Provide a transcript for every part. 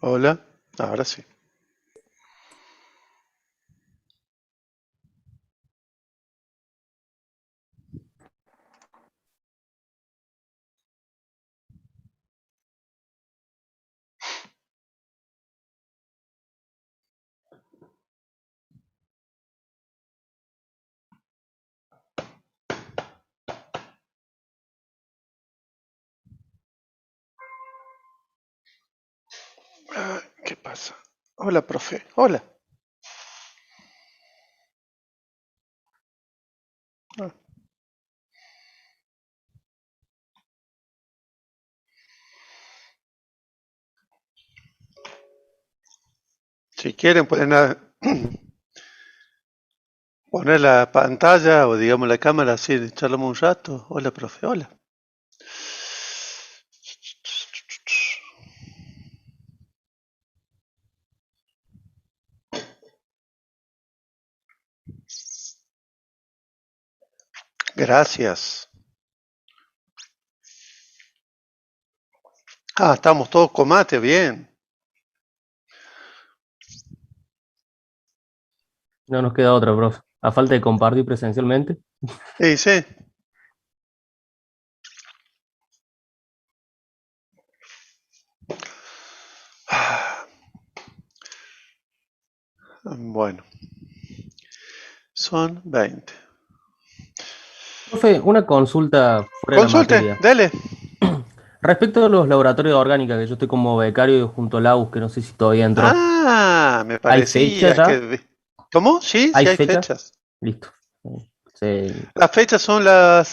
Hola, ahora sí. ¿Qué pasa? Hola, profe. Hola. Ah, Si quieren pueden poner la pantalla o digamos la cámara así, charlamos un rato. Hola, profe. Hola. Gracias. Estamos todos con mate, bien. No nos queda otra, profe. A falta de compartir presencialmente. Sí. Ah, Bueno, son 20. Profe, una consulta fuera de la Consulte, materia. dele. Respecto a los laboratorios de orgánica, que yo estoy como becario junto al AUS, que no sé si todavía entró. Me ¿Hay fecha parecía ya? que... ¿Cómo? Sí, ¿Hay sí hay fecha? fechas. Listo. Sí, Las fechas son las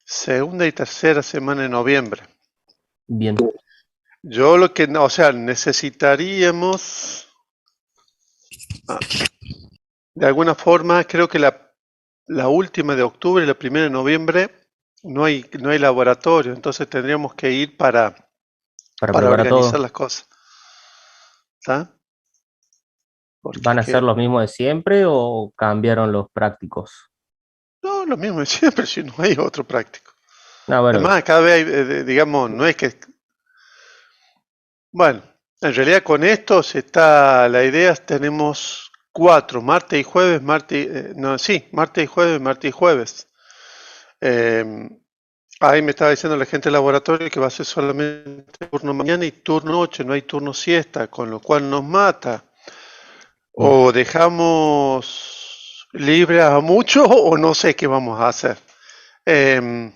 segunda y tercera semana de noviembre. bien. Yo lo que, no, o sea, necesitaríamos, de alguna forma, creo que la última de octubre y la primera de noviembre no hay laboratorio, entonces tendríamos que ir Para para preparar organizar todo. las cosas, ¿está? Porque ¿Van a ser los mismos de siempre o cambiaron los prácticos? no, lo mismo de siempre, si no hay otro práctico. No, bueno, Además, cada vez, digamos, no es que, bueno, en realidad con esto la idea es tenemos cuatro, martes y jueves, no, sí, martes y jueves. Eh, Ahí me estaba diciendo la gente del laboratorio que va a ser solamente turno mañana y turno noche, no hay turno siesta, con lo cual nos mata. uf, O dejamos libre a muchos o no sé qué vamos a hacer. Em,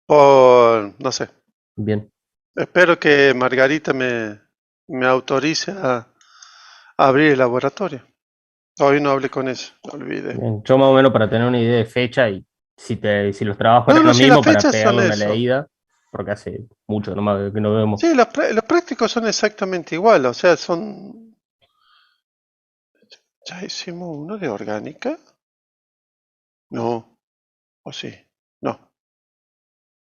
no sé, bien. espero que Margarita me autorice a abrir el laboratorio. Hoy no hablé con ella, no olvidé. Bien. Yo más o menos para tener una idea de fecha y si los trabajos No, eran no, lo sí, las mismo para fechas son pegarle una eso. leída, porque hace mucho nomás que nos vemos. Sí, los prácticos son exactamente igual, o sea, ¿Ya hicimos uno de orgánica? No, ¿o sí?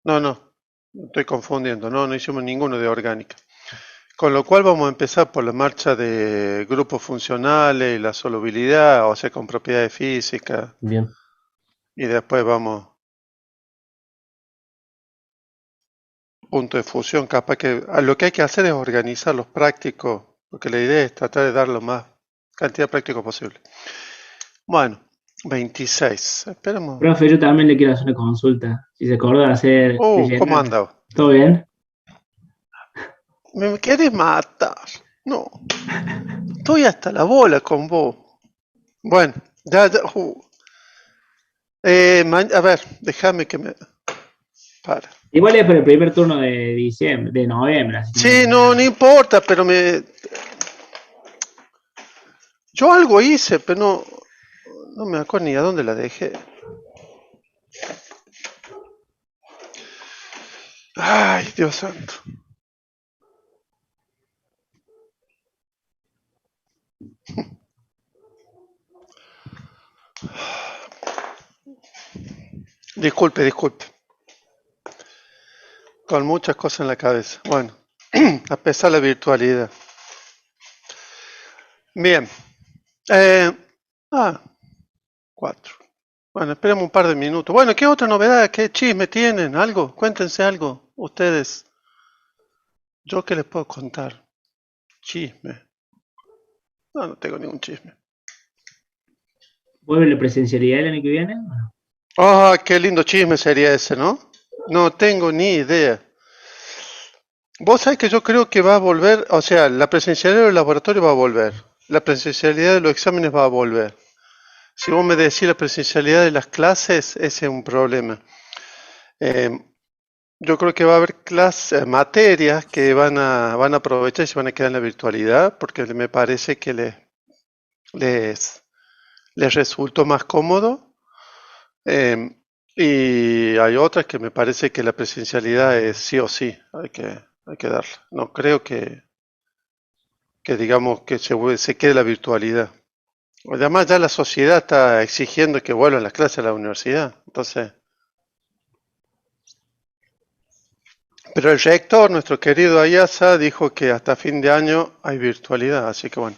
No, no, estoy confundiendo, no hicimos ninguno de orgánica. Con lo cual vamos a empezar por la marcha de grupos funcionales y la solubilidad, o sea, con propiedades físicas, Bien. y después vamos punto de fusión, capaz que lo que hay que hacer es organizar los prácticos, porque la idea es tratar de dar lo más cantidad de prácticos posible. Bueno, 26, esperemos. Profe, yo también le quiero hacer una consulta. Si se acordó de ¿Cómo llenar. anda? ¿Todo bien? ¿Me querés matar? No, estoy hasta la bola con vos. Bueno, ya. A ver, déjame que me... Para. Igual es para el primer turno de diciembre, de noviembre, así que no hay Sí, no, no problema. importa, pero yo algo hice, pero no me acuerdo ni a dónde la dejé. Ay, Dios santo. Disculpe. Con muchas cosas en la cabeza. Bueno, a pesar de la virtualidad. Bien. Eh, ah, 4. Bueno, esperemos un par de minutos. Bueno, ¿qué otra novedad? ¿Qué chisme tienen? ¿Algo? Cuéntense algo, ustedes. ¿Yo qué les puedo contar? Chisme. No, no tengo ningún chisme. ¿Vuelve la presencialidad el año que viene? Ah, qué lindo chisme sería ese, ¿no? No tengo ni idea. Vos sabés que yo creo que va a volver, o sea, la presencialidad del laboratorio va a volver. La presencialidad de los exámenes va a volver. Si vos me decís la presencialidad de las clases, ese es un problema. Eh, yo creo que va a haber clases, materias que van a aprovechar y se van a quedar en la virtualidad, porque me parece que les, les resultó más cómodo. Eh, y hay otras que me parece que la presencialidad es sí o sí, hay que darla. No creo que digamos que se quede la virtualidad. Además ya la sociedad está exigiendo que vuelvan las clases a la universidad. Entonces, pero el rector, nuestro querido Ayasa, dijo que hasta fin de año hay virtualidad, así que bueno,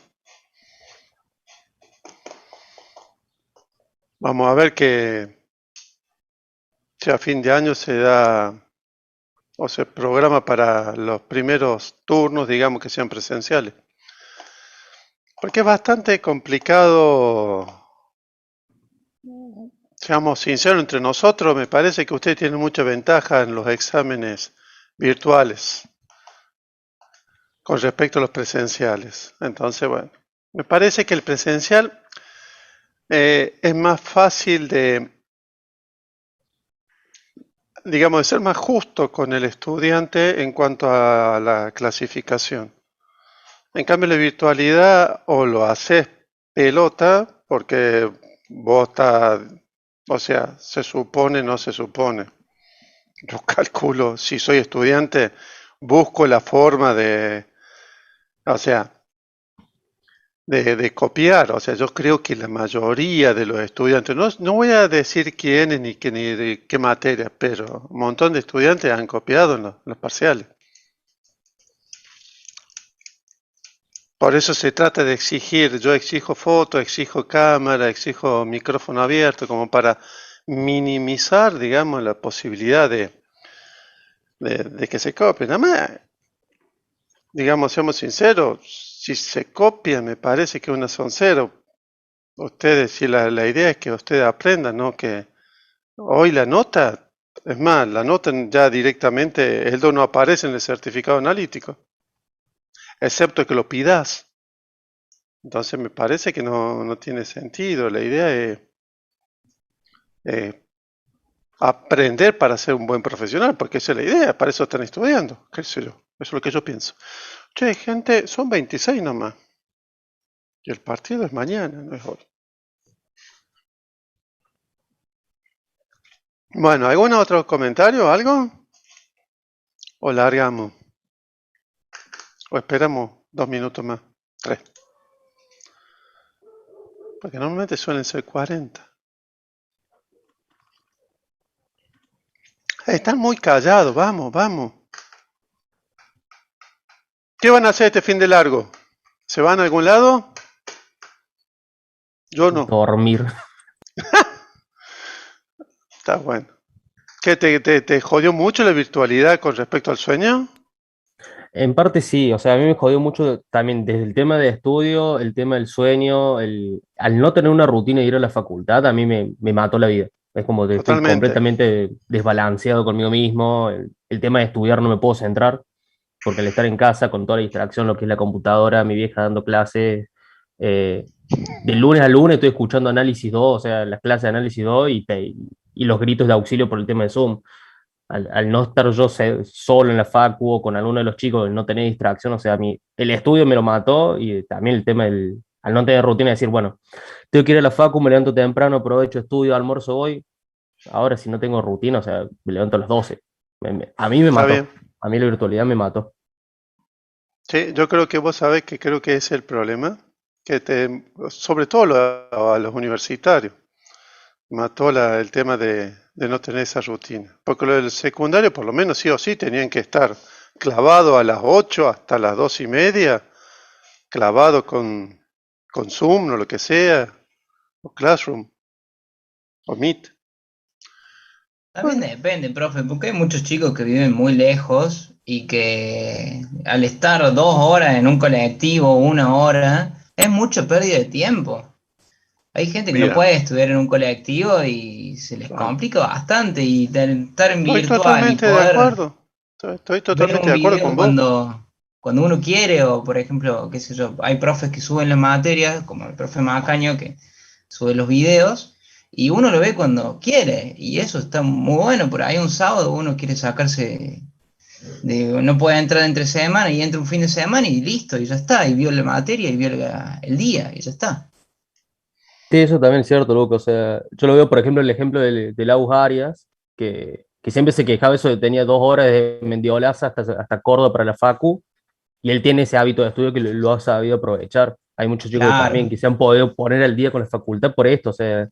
vamos a ver que si a fin de año se da o se programa para los primeros turnos, digamos que sean presenciales. Porque es bastante complicado, seamos sinceros entre nosotros, me parece que usted tiene mucha ventaja en los exámenes virtuales con respecto a los presenciales. Entonces, bueno, me parece que el presencial es más fácil de, digamos, de ser más justo con el estudiante en cuanto a la clasificación. En cambio, la virtualidad o lo haces pelota porque vos estás, o sea, se supone, no se supone. Yo calculo, si soy estudiante, busco la forma de, o sea, de copiar. O sea, yo creo que la mayoría de los estudiantes, no voy a decir quiénes ni de qué materia, pero un montón de estudiantes han copiado en los parciales. Por eso se trata de exigir, yo exijo foto, exijo cámara, exijo micrófono abierto, como para minimizar, digamos, la posibilidad de que se copien. Además, digamos, seamos sinceros, si se copia, me parece que una son cero. Ustedes, si la idea es que ustedes aprendan, ¿no? Que hoy la nota, es más, la nota ya directamente, el do no aparece en el certificado analítico, excepto que lo pidas. Entonces me parece que no tiene sentido. La idea es eh, aprender para ser un buen profesional, porque esa es la idea, para eso están estudiando, qué sé yo, eso es lo que yo pienso. Che, gente, son 26 nomás, y el partido es mañana, no es hoy. Bueno, ¿algún otro comentario, algo? ¿O largamos? ¿O esperamos 2 minutos más? 3. Porque normalmente suelen ser 40. Están muy callados, vamos, vamos. ¿Qué van a hacer este fin de largo? ¿Se van a algún lado? Yo no. Dormir. Está bueno. ¿Qué te jodió mucho la virtualidad con respecto al sueño? En parte sí, o sea, a mí me jodió mucho también desde el tema de estudio, el tema del sueño, al no tener una rutina de ir a la facultad, a mí me mató la vida. Es como que estoy Totalmente. completamente desbalanceado conmigo mismo, el tema de estudiar no me puedo centrar, porque al estar en casa con toda la distracción, lo que es la computadora, mi vieja dando clases, eh, de lunes a lunes estoy escuchando análisis 2, o sea, las clases de análisis 2 y los gritos de auxilio por el tema de Zoom. Al no estar yo solo en la facu o con alguno de los chicos, el no tener distracción, o sea, el estudio me lo mató y también el tema al no tener rutina, decir, bueno, tengo que ir a la facu, me levanto temprano, aprovecho, estudio, almuerzo hoy. Ahora si no tengo rutina, o sea, me levanto a las 12. A mí me Está bien. mató, a mí la virtualidad me mató. Sí, yo creo que vos sabés que creo que ese es el problema, que sobre todo a los universitarios, mató el tema de no tener esa rutina. Porque lo del secundario, por lo menos sí o sí, tenían que estar clavados a las 8 hasta las 2:30, clavados con Zoom o lo que sea, o Classroom, o Meet. También Bueno, depende, profe, porque hay muchos chicos que viven muy lejos y que al estar 2 horas en un colectivo, 1 hora, es mucho pérdida de tiempo. Hay gente que no bien, puede estudiar en un colectivo y se les claro. complica bastante y estar en Estoy virtual y totalmente de poder acuerdo. Estoy ver totalmente un de acuerdo video con vos. cuando uno quiere, o por ejemplo, qué sé yo, hay profes que suben las materias, como el profe Macaño que sube los videos, y uno lo ve cuando quiere, y eso está muy bueno. Por ahí un sábado uno quiere sacarse no puede entrar entre semana y entra un fin de semana y listo, y ya está, y vio la materia y vio el día, y ya está. Sí, eso también es cierto, Luco. O sea, yo lo veo, por ejemplo, el ejemplo del Agus Arias, que siempre se quejaba eso de que tenía 2 horas de Mendiolaza hasta Córdoba para la Facu, y él tiene ese hábito de estudio que lo ha sabido aprovechar. Hay muchos chicos que Claro, también que se han podido poner al día con la facultad por esto, o sea, de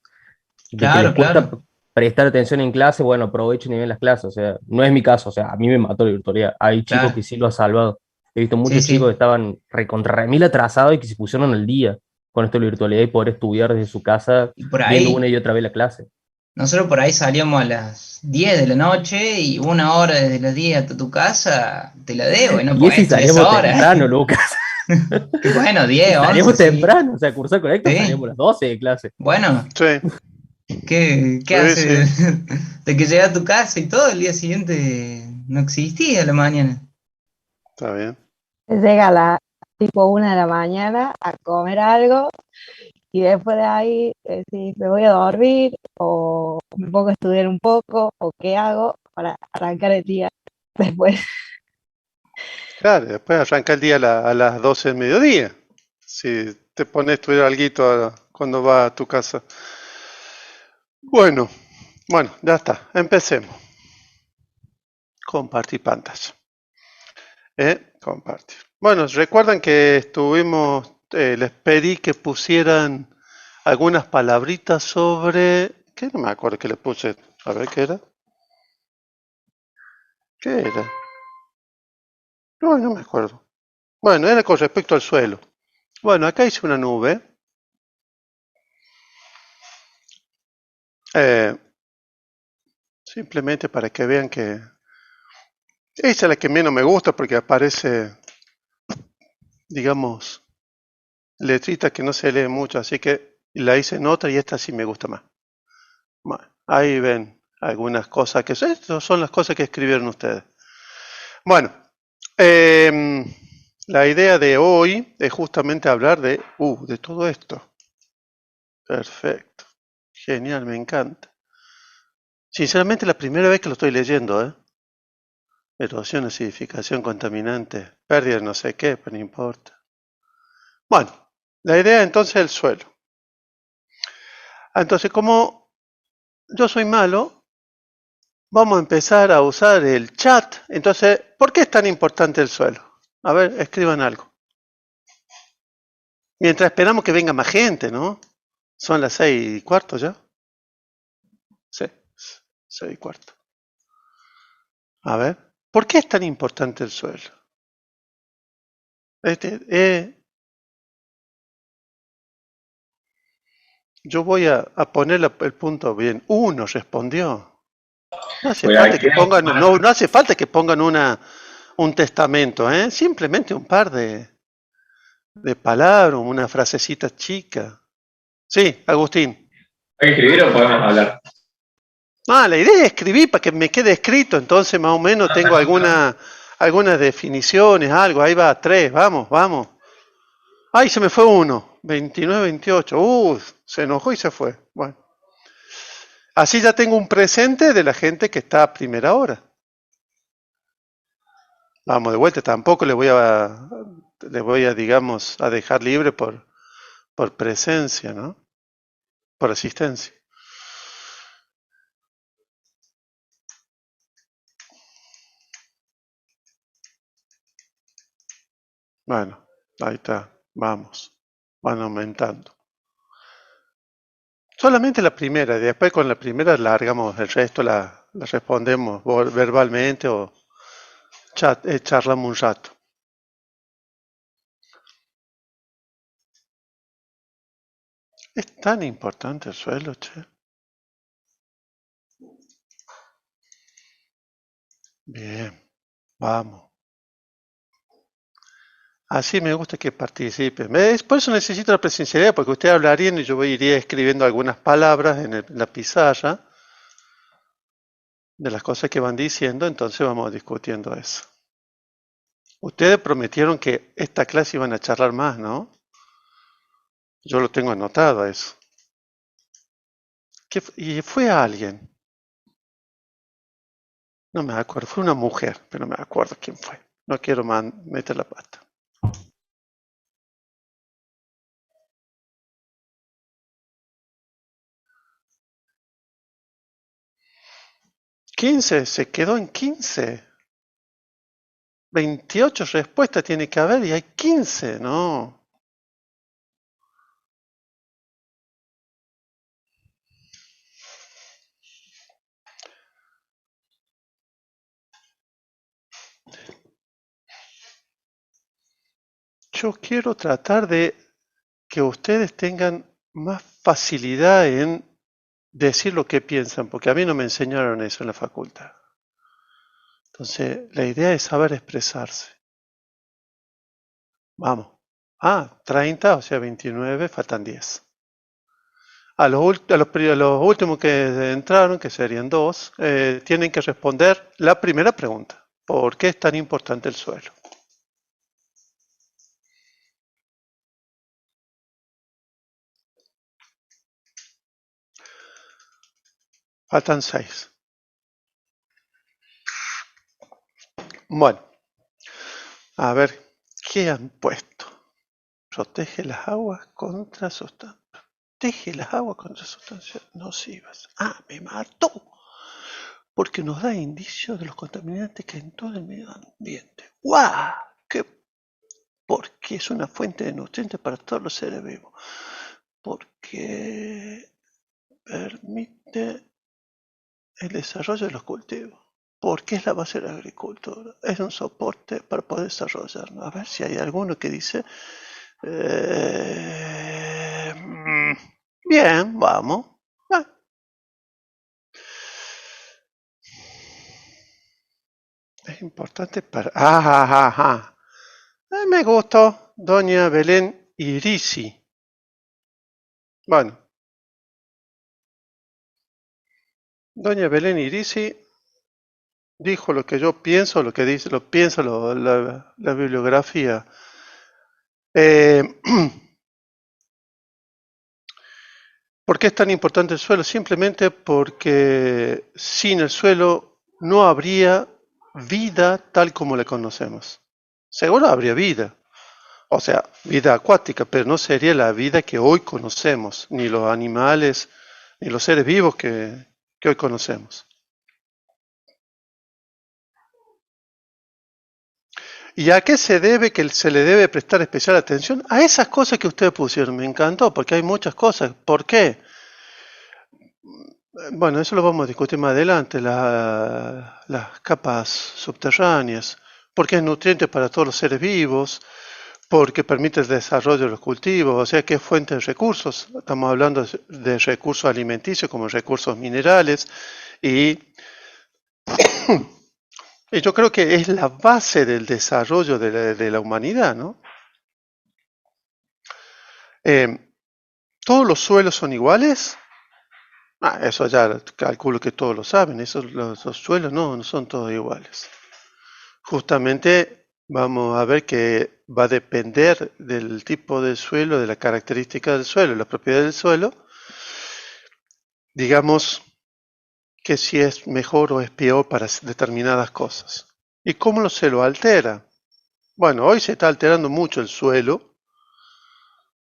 que les claro, cuesta claro. prestar atención en clase, bueno, aprovechen y ven las clases. O sea, no es mi caso, o sea, a mí me mató la virtualidad. Hay chicos que Claro, sí lo han salvado. He visto sí, muchos chicos que sí. estaban recontra remil atrasados y que se pusieron al día con esto de la virtualidad y poder estudiar desde su casa Y por viendo una y ahí, otra vez la clase. nosotros por ahí salíamos a las 10 de la noche y 1 hora desde las 10 hasta tu casa, te la debo y no Y ese podés estudiar salíamos esa hora. temprano, Lucas. Que bueno, 10 11 Salíamos sí. temprano, o sea, cursar conecta salíamos a Sí. las 12 de clase. Bueno, Sí, ¿qué sí, hace sí, de que llega a tu casa y todo el día siguiente no existía a la mañana? está bien. Llega a la tipo 1 de la mañana a comer algo y después de ahí decís, me voy a dormir o me pongo a estudiar un poco o qué hago para arrancar el día después. Claro, después arranca el día a las 12 del mediodía. Si te pones a estudiar alguito cuando vas a tu casa. Bueno, bueno, ya está. Empecemos. Compartir pantalla. Compartir. Bueno, recuerdan que les pedí que pusieran algunas palabritas sobre, que no me acuerdo qué le puse, a ver qué era. ¿Qué era? No, no me acuerdo. Bueno, era con respecto al suelo. Bueno, acá hice una nube. eh, Simplemente para que vean que esa es la que menos me gusta porque aparece, digamos, letritas que no se lee mucho, así que la hice en otra y esta sí me gusta más. Bueno, ahí ven algunas cosas que estas son las cosas que escribieron ustedes. Bueno, em, la idea de hoy es justamente hablar de todo esto. Perfecto. Genial, me encanta. Sinceramente, la primera vez que lo estoy leyendo, ¿eh? Erosión, acidificación, contaminante, pérdida de no sé qué, pero no importa. Bueno, la idea entonces es el suelo. Entonces, como yo soy malo, vamos a empezar a usar el chat. Entonces, ¿por qué es tan importante el suelo? A ver, escriban algo. Mientras esperamos que venga más gente, ¿no? Son las 6:15 ya. Sí, 6:15. A ver, ¿por qué es tan importante el suelo? Este, yo voy a poner el punto bien. Uno respondió. No hace Pues ahí falta que queda pongan, más. no hace falta que pongan un testamento, ¿eh? Simplemente un par de palabras, una frasecita chica. Sí, Agustín. ¿Hay que escribir o podemos hablar? Ah, la idea es escribir para que me quede escrito, entonces más o menos tengo algunas definiciones, algo. Ahí va, tres, vamos, vamos. Ay, se me fue uno. 29, 28. Se enojó y se fue. Bueno, así ya tengo un presente de la gente que está a primera hora. Vamos de vuelta, tampoco le voy a, digamos, a dejar libre por presencia, ¿no? Por asistencia. Bueno, ahí está, vamos, van aumentando. Solamente la primera, y después con la primera largamos, el resto la respondemos verbalmente o charlamos un rato. ¿Es tan importante el suelo, che? Bien, vamos. Así me gusta que participen. Por eso necesito la presencialidad, porque ustedes hablarían y yo iría escribiendo algunas palabras en la pizarra de las cosas que van diciendo, entonces vamos discutiendo eso. Ustedes prometieron que esta clase iban a charlar más, ¿no? Yo lo tengo anotado eso. ¿Y fue alguien? No me acuerdo, fue una mujer, pero no me acuerdo quién fue. No quiero meter la pata. 15, se quedó en 15. 28 respuestas tiene que haber y hay 15, no. Yo quiero tratar de que ustedes tengan más facilidad en decir lo que piensan, porque a mí no me enseñaron eso en la facultad. Entonces, la idea es saber expresarse. Vamos. 30, o sea, 29, faltan 10. A los últimos que entraron, que serían 2, tienen que responder la primera pregunta. ¿Por qué es tan importante el suelo? Faltan 6. Bueno, a ver, ¿qué han puesto? Protege las aguas contra sustancias. Protege las aguas contra sustancias nocivas. Me mató. Porque nos da indicios de los contaminantes que hay en todo el medio ambiente. ¡Guau! Porque es una fuente de nutrientes para todos los seres vivos. Porque permite el desarrollo de los cultivos. Porque es la base de la agricultura. Es un soporte para poder desarrollarnos. A ver si hay alguno que dice... bien, vamos. Es importante para... me gustó doña Belén Irisi. Bueno. Doña Belén Irisi dijo lo que yo pienso, lo que dice, lo piensa la bibliografía. ¿Por qué es tan importante el suelo? Simplemente porque sin el suelo no habría vida tal como la conocemos. Seguro habría vida, o sea, vida acuática, pero no sería la vida que hoy conocemos, ni los animales, ni los seres vivos que hoy conocemos. ¿Y a qué se debe que se le debe prestar especial atención? A esas cosas que ustedes pusieron. Me encantó, porque hay muchas cosas. ¿Por qué? Bueno, eso lo vamos a discutir más adelante, las capas subterráneas, porque es nutriente para todos los seres vivos, porque permite el desarrollo de los cultivos, o sea que es fuente de recursos. Estamos hablando de recursos alimenticios como recursos minerales y yo creo que es la base del desarrollo de la humanidad, ¿no? ¿Todos los suelos son iguales? Eso ya calculo que todos lo saben. Los suelos no son todos iguales. Justamente vamos a ver que va a depender del tipo de suelo, de la característica del suelo, la propiedad del suelo. Digamos que si es mejor o es peor para determinadas cosas. ¿Y cómo se lo altera? Bueno, hoy se está alterando mucho el suelo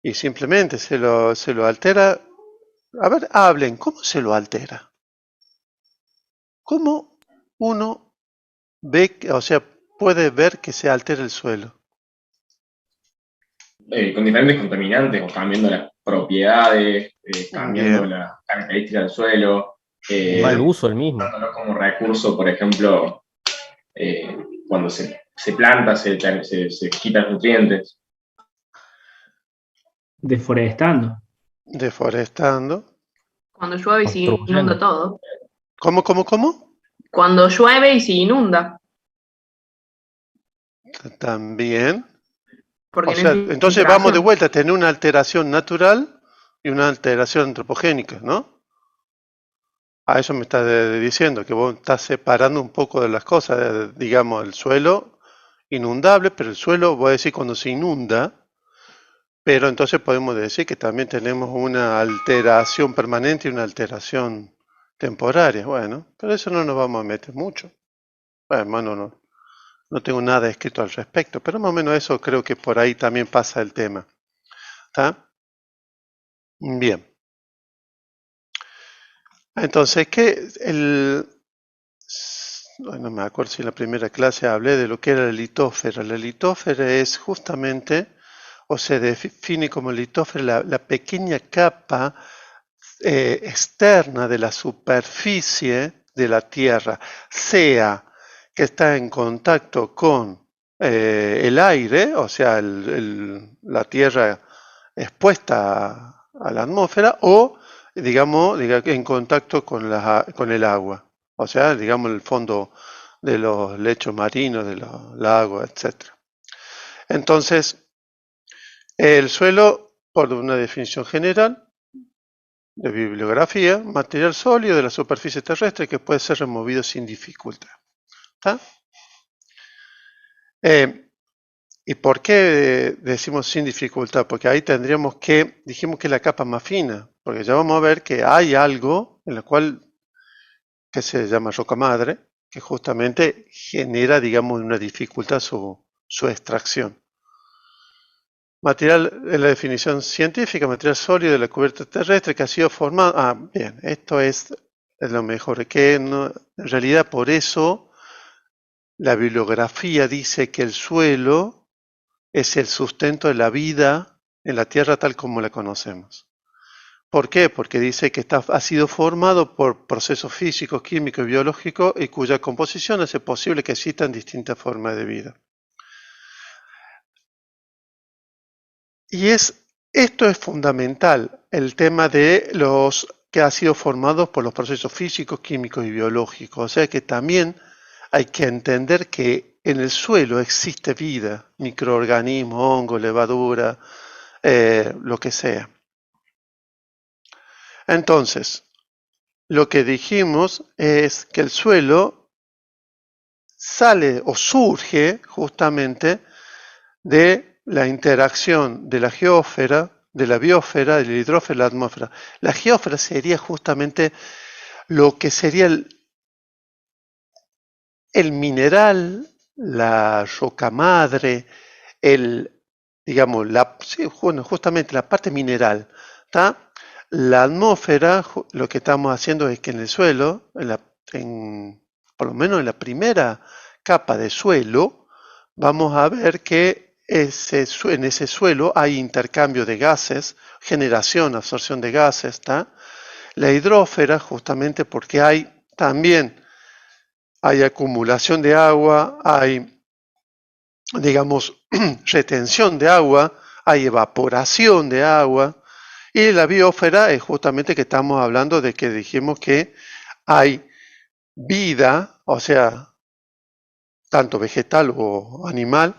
y simplemente se lo altera. A ver, hablen, ¿cómo se lo altera? ¿Cómo uno ve, puede ver que se altera el suelo? Con diferentes contaminantes, o cambiando las propiedades, cambiando Bien. las características del suelo, Mal uso el mismo. usándolo como recurso, por ejemplo, cuando se planta, se quitan nutrientes. Deforestando. Deforestando. Cuando llueve y se inunda Construyendo. todo. ¿Cómo? Cuando llueve y se inunda, También. porque O sea, no es entonces vamos de filtración. vuelta a tener una alteración natural y una alteración antropogénica, ¿no? A eso me estás diciendo, que vos estás separando un poco de las cosas, digamos, el suelo inundable, pero el suelo, voy a decir, cuando se inunda, pero entonces podemos decir que también tenemos una alteración permanente y una alteración temporaria. Bueno, pero eso no nos vamos a meter mucho. Bueno, hermano, no tengo nada escrito al respecto, pero más o menos eso creo que por ahí también pasa el tema. ¿Está? Bien. Entonces, no me acuerdo si en la primera clase hablé de lo que era la litósfera. La litósfera es justamente, o se define como litósfera, la pequeña capa externa de la superficie de la Tierra, sea que está en contacto con el aire, o sea, la Tierra expuesta a la atmósfera, o digamos en contacto con el agua, o sea, digamos el fondo de los lechos marinos, de los lagos, etc. Entonces, el suelo, por una definición general de bibliografía, material sólido de la superficie terrestre que puede ser removido sin dificultad. ¿Está? ¿Y por qué decimos sin dificultad? Porque ahí dijimos que es la capa más fina, porque ya vamos a ver que hay algo en la cual, que se llama roca madre, que justamente genera, digamos, una dificultad su extracción. Material, en la definición científica, material sólido de la cubierta terrestre que ha sido formado. Bien, esto es lo mejor. Que en realidad por eso la bibliografía dice que el suelo es el sustento de la vida en la Tierra tal como la conocemos. ¿Por qué? Porque dice que ha sido formado por procesos físicos, químicos y biológicos y cuya composición hace posible que existan distintas formas de vida. Y esto es fundamental, el tema de los que ha sido formados por los procesos físicos, químicos y biológicos. O sea que también hay que entender que en el suelo existe vida, microorganismos, hongo, levadura, lo que sea. Entonces, lo que dijimos es que el suelo sale o surge justamente de la interacción de la geósfera, de la biosfera, de la hidrósfera y la atmósfera. La geósfera sería justamente lo que sería el mineral, la roca madre, digamos, justamente la parte mineral. ¿Tá? La atmósfera, lo que estamos haciendo es que en el suelo, por lo menos en la primera capa de suelo, vamos a ver que en ese suelo hay intercambio de gases, generación, absorción de gases. ¿Tá? La hidrósfera, justamente porque hay acumulación de agua, hay, digamos, retención de agua, hay evaporación de agua, y la biosfera es justamente que estamos hablando de que dijimos que hay vida, o sea, tanto vegetal o animal,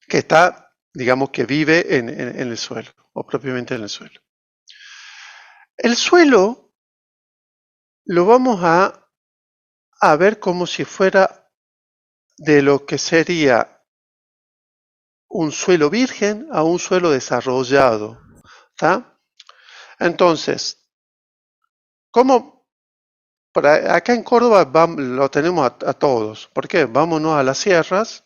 que está, digamos, que vive en el suelo, o propiamente en el suelo. El suelo lo vamos a ver como si fuera de lo que sería un suelo virgen a un suelo desarrollado. ¿Tá? Entonces, acá en Córdoba lo tenemos a todos. ¿Por qué? Vámonos a las sierras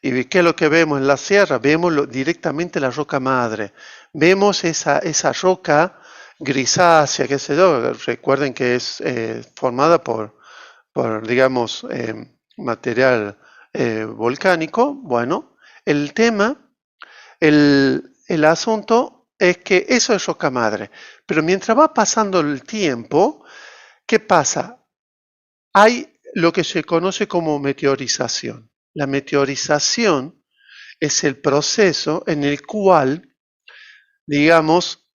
y ¿qué es lo que vemos en las sierras? Vemos directamente la roca madre. Vemos esa roca grisácea, qué sé yo. Recuerden que es formada por digamos, material volcánico. Bueno, el tema, el asunto es que eso es roca madre. Pero mientras va pasando el tiempo, ¿qué pasa? Hay lo que se conoce como meteorización. La meteorización es el proceso en el cual, digamos,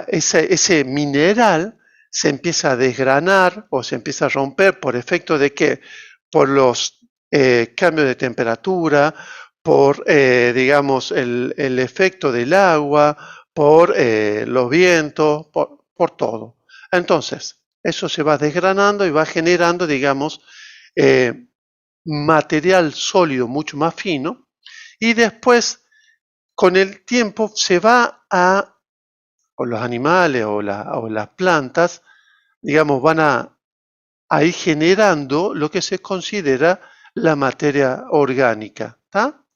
ese mineral se empieza a desgranar o se empieza a romper por efecto de que por los cambios de temperatura, por digamos el efecto del agua, por los vientos, por todo. Entonces, eso se va desgranando y va generando, digamos, material sólido mucho más fino, y después con el tiempo se va a, o los animales o las plantas, digamos, van a ir generando lo que se considera la materia orgánica, ¿tá?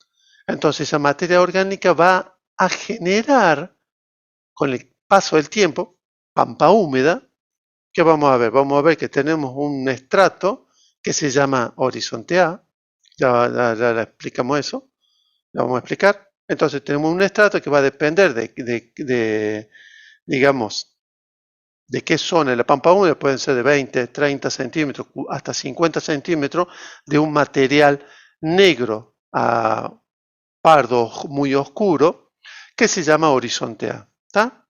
Entonces esa materia orgánica va a generar, con el paso del tiempo, pampa húmeda. ¿Qué vamos a ver? Vamos a ver que tenemos un estrato que se llama horizonte A, ya explicamos eso, lo vamos a explicar. Entonces tenemos un estrato que va a depender digamos, de qué zona. La pampa húmeda pueden ser de 20, 30 centímetros, hasta 50 centímetros de un material negro a pardo muy oscuro, que se llama horizonte A. ¿Tá?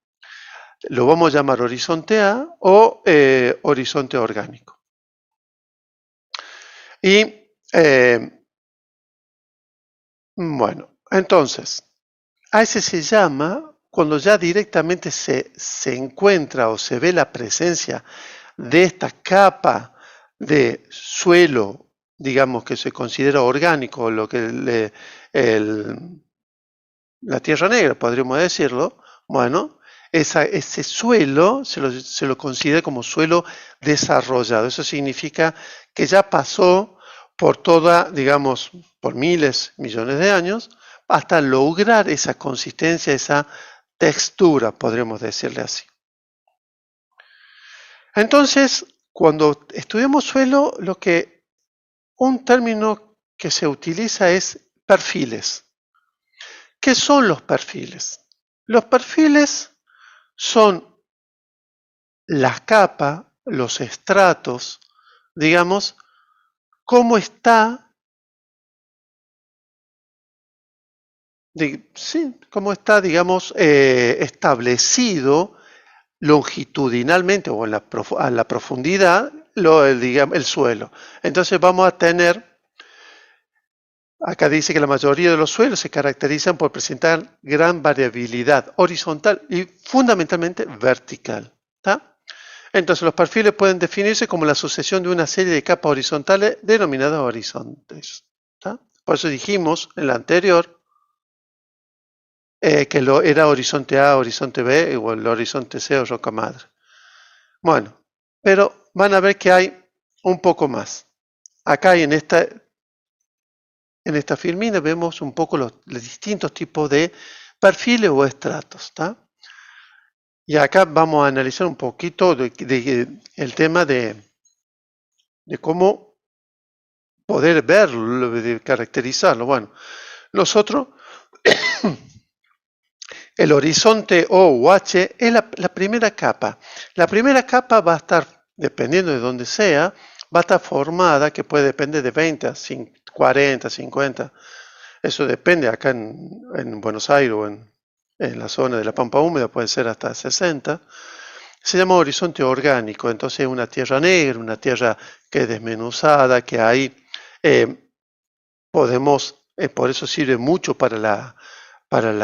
Lo vamos a llamar horizonte A o horizonte orgánico. Y bueno, entonces, a ese se llama cuando ya directamente se encuentra o se ve la presencia de esta capa de suelo, digamos, que se considera orgánico, lo que la tierra negra, podríamos decirlo. Bueno, ese suelo se lo considera como suelo desarrollado. Eso significa que ya pasó por toda, digamos, por miles, millones de años, hasta lograr esa consistencia, esa textura, podríamos decirle así. Entonces, cuando estudiamos suelo, un término que se utiliza es perfiles. ¿Qué son los perfiles? Los perfiles son las capas, los estratos, digamos, cómo está, digamos, establecido longitudinalmente o a la profundidad el suelo. Entonces vamos a tener, acá dice que la mayoría de los suelos se caracterizan por presentar gran variabilidad horizontal y fundamentalmente vertical. ¿Tá? Entonces los perfiles pueden definirse como la sucesión de una serie de capas horizontales denominadas horizontes. ¿Tá? Por eso dijimos en la anterior que era horizonte A, horizonte B o el horizonte C o roca madre. Bueno, pero van a ver que hay un poco más. Acá en esta filmina vemos un poco los distintos tipos de perfiles o estratos. ¿Tá? Y acá vamos a analizar un poquito el tema de cómo poder verlo, de caracterizarlo. Bueno, nosotros, el horizonte O u H es la primera capa. La primera capa va a estar, dependiendo de dónde sea, va a estar formada, que puede depender de 20 a 40, 50. Eso depende acá en Buenos Aires o en la zona de la pampa húmeda, puede ser hasta 60. Se llama horizonte orgánico, entonces es una tierra negra, una tierra que es desmenuzada, que ahí podemos, por eso sirve mucho para la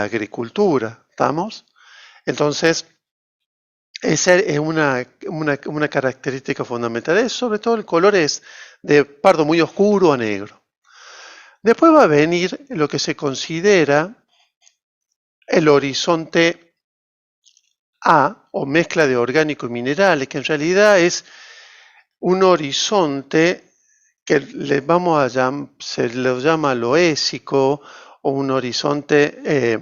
agricultura, ¿estamos? Entonces, esa es una característica fundamental. Sobre todo el color es de pardo muy oscuro a negro. Después va a venir lo que se considera el horizonte A, o mezcla de orgánico y minerales, que en realidad es un horizonte que se lo llama loésico, o un horizonte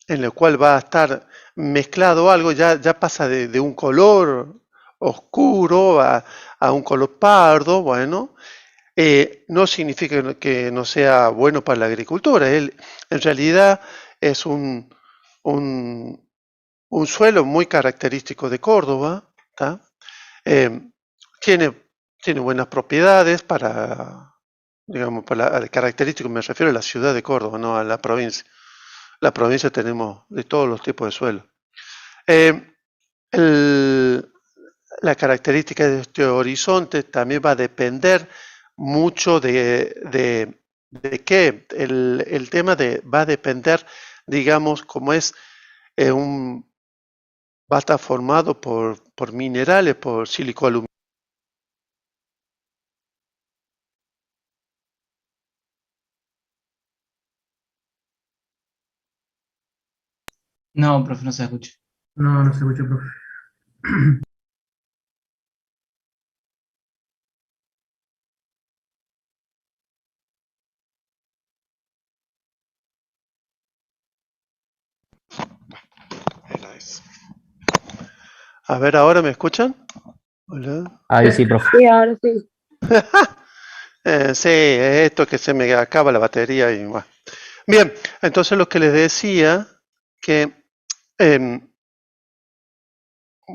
en el cual va a estar mezclado algo, ya pasa de un color oscuro a un color pardo. Bueno, no significa que no sea bueno para la agricultura. En realidad es un suelo muy característico de Córdoba. ¿Tá? Tiene buenas propiedades para, digamos, para la característico, me refiero a la ciudad de Córdoba, no a la provincia. La provincia tenemos de todos los tipos de suelo. la característica de este horizonte también va a depender mucho de qué. El tema va a depender, digamos, como es va a estar formado por minerales, por silicoaluminio. No, profe, no se escucha. No, no se escucha, profe. Era eso. A ver, ¿ahora me escuchan? Hola. Ahí sí, profe. Sí, ahora sí. Sí, esto que se me acaba la batería y bueno. Bien, entonces lo que les decía que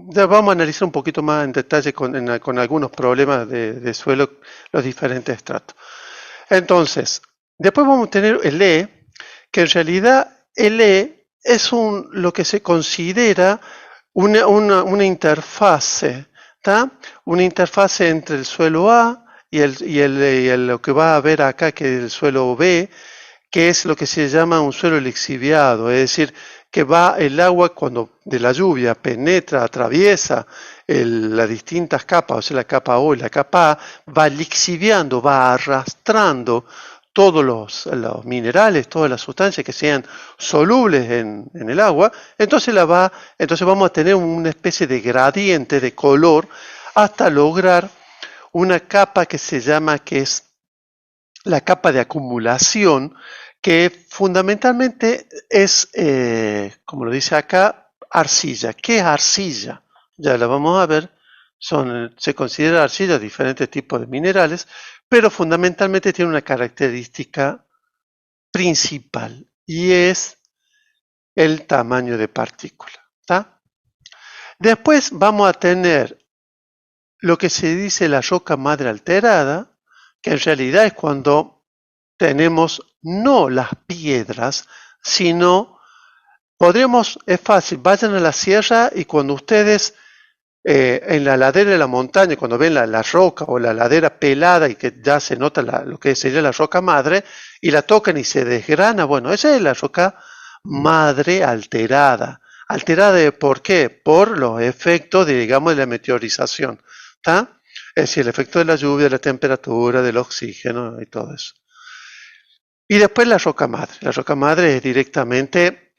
ya vamos a analizar un poquito más en detalle con algunos problemas de suelo, los diferentes estratos. Entonces, después vamos a tener el E, que en realidad el E es lo que se considera una interfase, ¿tá? Una interfase entre el suelo A y lo que va a ver acá, que es el suelo B, que es lo que se llama un suelo lixiviado, es decir, que va el agua cuando de la lluvia penetra, atraviesa las distintas capas, o sea, la capa O y la capa A, va lixiviando, va arrastrando todos los minerales, todas las sustancias que sean solubles en el agua, entonces vamos a tener una especie de gradiente de color hasta lograr una capa que se llama, que es la capa de acumulación, que fundamentalmente es, como lo dice acá, arcilla. ¿Qué es arcilla? Ya la vamos a ver. Se considera arcilla diferentes tipos de minerales, pero fundamentalmente tiene una característica principal y es el tamaño de partícula. ¿Tá? Después vamos a tener lo que se dice la roca madre alterada, que en realidad es cuando tenemos no las piedras, sino es fácil, vayan a la sierra y cuando ustedes en la ladera de la montaña, cuando ven la roca o la ladera pelada y que ya se nota lo que sería la roca madre, y la tocan y se desgrana, bueno, esa es la roca madre alterada. ¿Alterada por qué? Por los efectos, digamos, de la meteorización. ¿Tá? Es decir, el efecto de la lluvia, de la temperatura, del oxígeno y todo eso. Y después la roca madre. La roca madre es directamente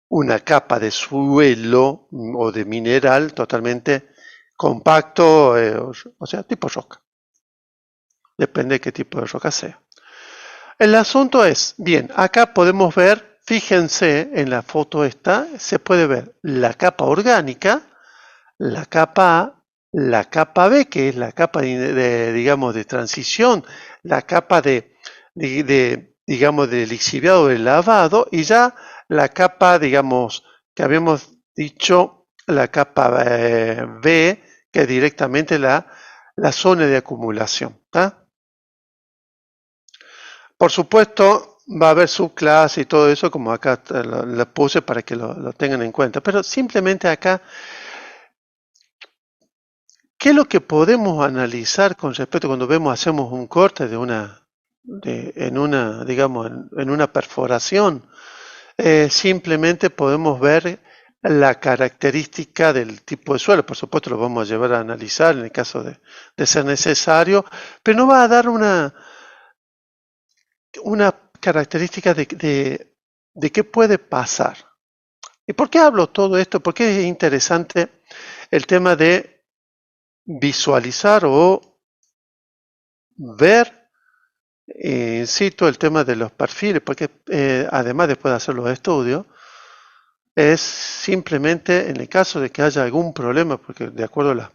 una capa de suelo o de mineral totalmente compacto, o sea, tipo roca. Depende de qué tipo de roca sea. El asunto es, bien, acá podemos ver, fíjense en la foto esta, se puede ver la capa orgánica, la capa A, la capa B, que es la capa digamos, de transición, la capa digamos, de lixiviado, de lavado, y ya la capa, digamos, que habíamos dicho, la capa B, que es directamente la zona de acumulación. ¿Tá? Por supuesto, va a haber subclase y todo eso, como acá lo puse para que lo tengan en cuenta, pero simplemente acá, ¿qué es lo que podemos analizar con respecto cuando hacemos un corte digamos, en una perforación? Simplemente podemos ver la característica del tipo de suelo. Por supuesto, lo vamos a llevar a analizar en el caso de ser necesario, pero no va a dar una característica de qué puede pasar. ¿Y por qué hablo todo esto? Porque es interesante el tema de visualizar o ver in situ el tema de los perfiles, porque además después de hacer los estudios, es simplemente en el caso de que haya algún problema, porque de acuerdo a las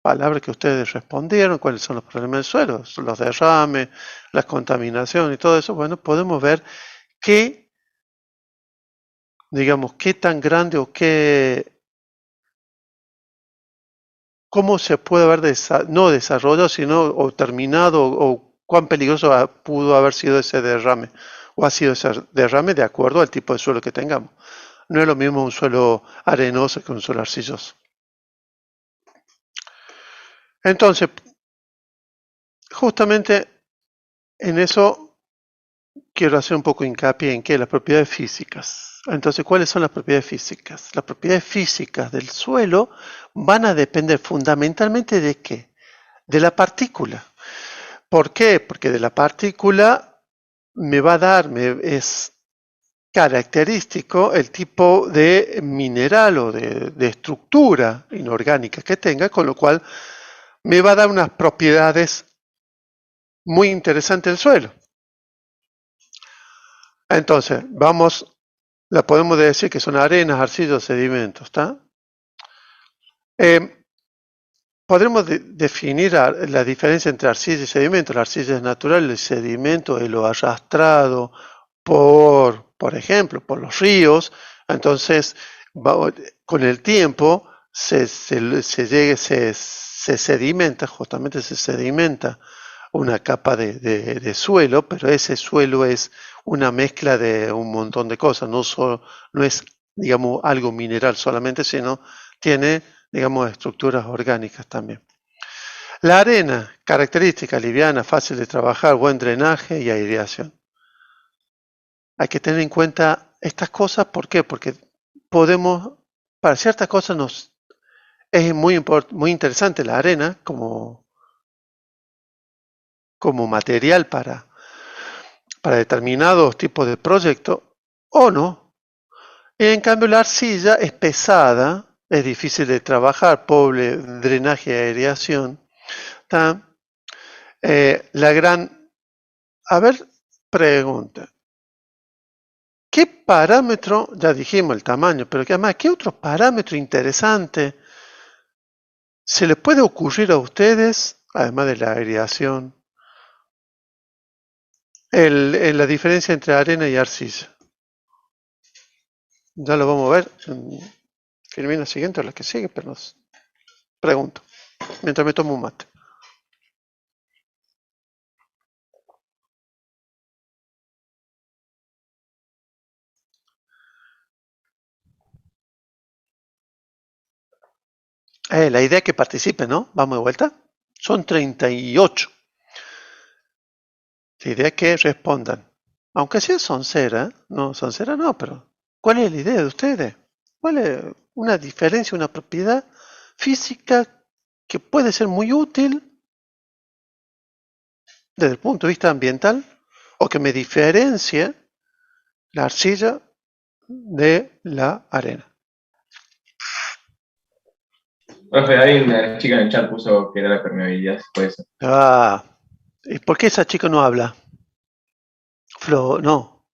palabras que ustedes respondieron, cuáles son los problemas del suelo, los derrames, la contaminación y todo eso, bueno, podemos ver digamos, qué tan grande o cómo se puede haber no desarrollado, sino o terminado, o cuán peligroso pudo haber sido ese derrame, o ha sido ese derrame de acuerdo al tipo de suelo que tengamos. No es lo mismo un suelo arenoso que un suelo arcilloso. Entonces, justamente en eso quiero hacer un poco hincapié en que las propiedades físicas. Entonces, ¿cuáles son las propiedades físicas? Las propiedades físicas del suelo van a depender fundamentalmente de ¿qué? De la partícula. ¿Por qué? Porque de la partícula me va a dar, es característico el tipo de mineral o de estructura inorgánica que tenga, con lo cual me va a dar unas propiedades muy interesantes del suelo. Entonces, la podemos decir que son arenas, arcillas, sedimentos, ¿está? Podremos definir la diferencia entre arcilla y sedimento. La arcilla es natural, el sedimento es lo arrastrado por ejemplo, por los ríos. Entonces, con el tiempo se sedimenta, justamente se sedimenta una capa de suelo, pero ese suelo es una mezcla de un montón de cosas, no es, digamos, algo mineral solamente, sino tiene, digamos, estructuras orgánicas también. La arena, característica liviana, fácil de trabajar, buen drenaje y aireación. Hay que tener en cuenta estas cosas, ¿por qué? Porque para ciertas cosas es muy interesante la arena como material para determinados tipos de proyectos, o no. En cambio, la arcilla es pesada, es difícil de trabajar, pobre drenaje y aireación. A ver, pregunta. ¿Qué parámetro, ya dijimos el tamaño, pero además, qué otro parámetro interesante se les puede ocurrir a ustedes, además de la aireación, la diferencia entre arena y arcilla? Ya lo vamos a ver en filmina siguiente o la que sigue, pero nos pregunto, mientras me tomo un mate. La idea es que participen, ¿no? Vamos de vuelta. Son 38. La idea es que respondan. Aunque sea soncera, no, soncera no, pero ¿cuál es la idea de ustedes? ¿Cuál es una diferencia, una propiedad física que puede ser muy útil desde el punto de vista ambiental o que me diferencie la arcilla de la arena? Profe, hay una chica en el chat puso que era la permeabilidad, puede ser. ¿Y por qué esa chica no habla? No.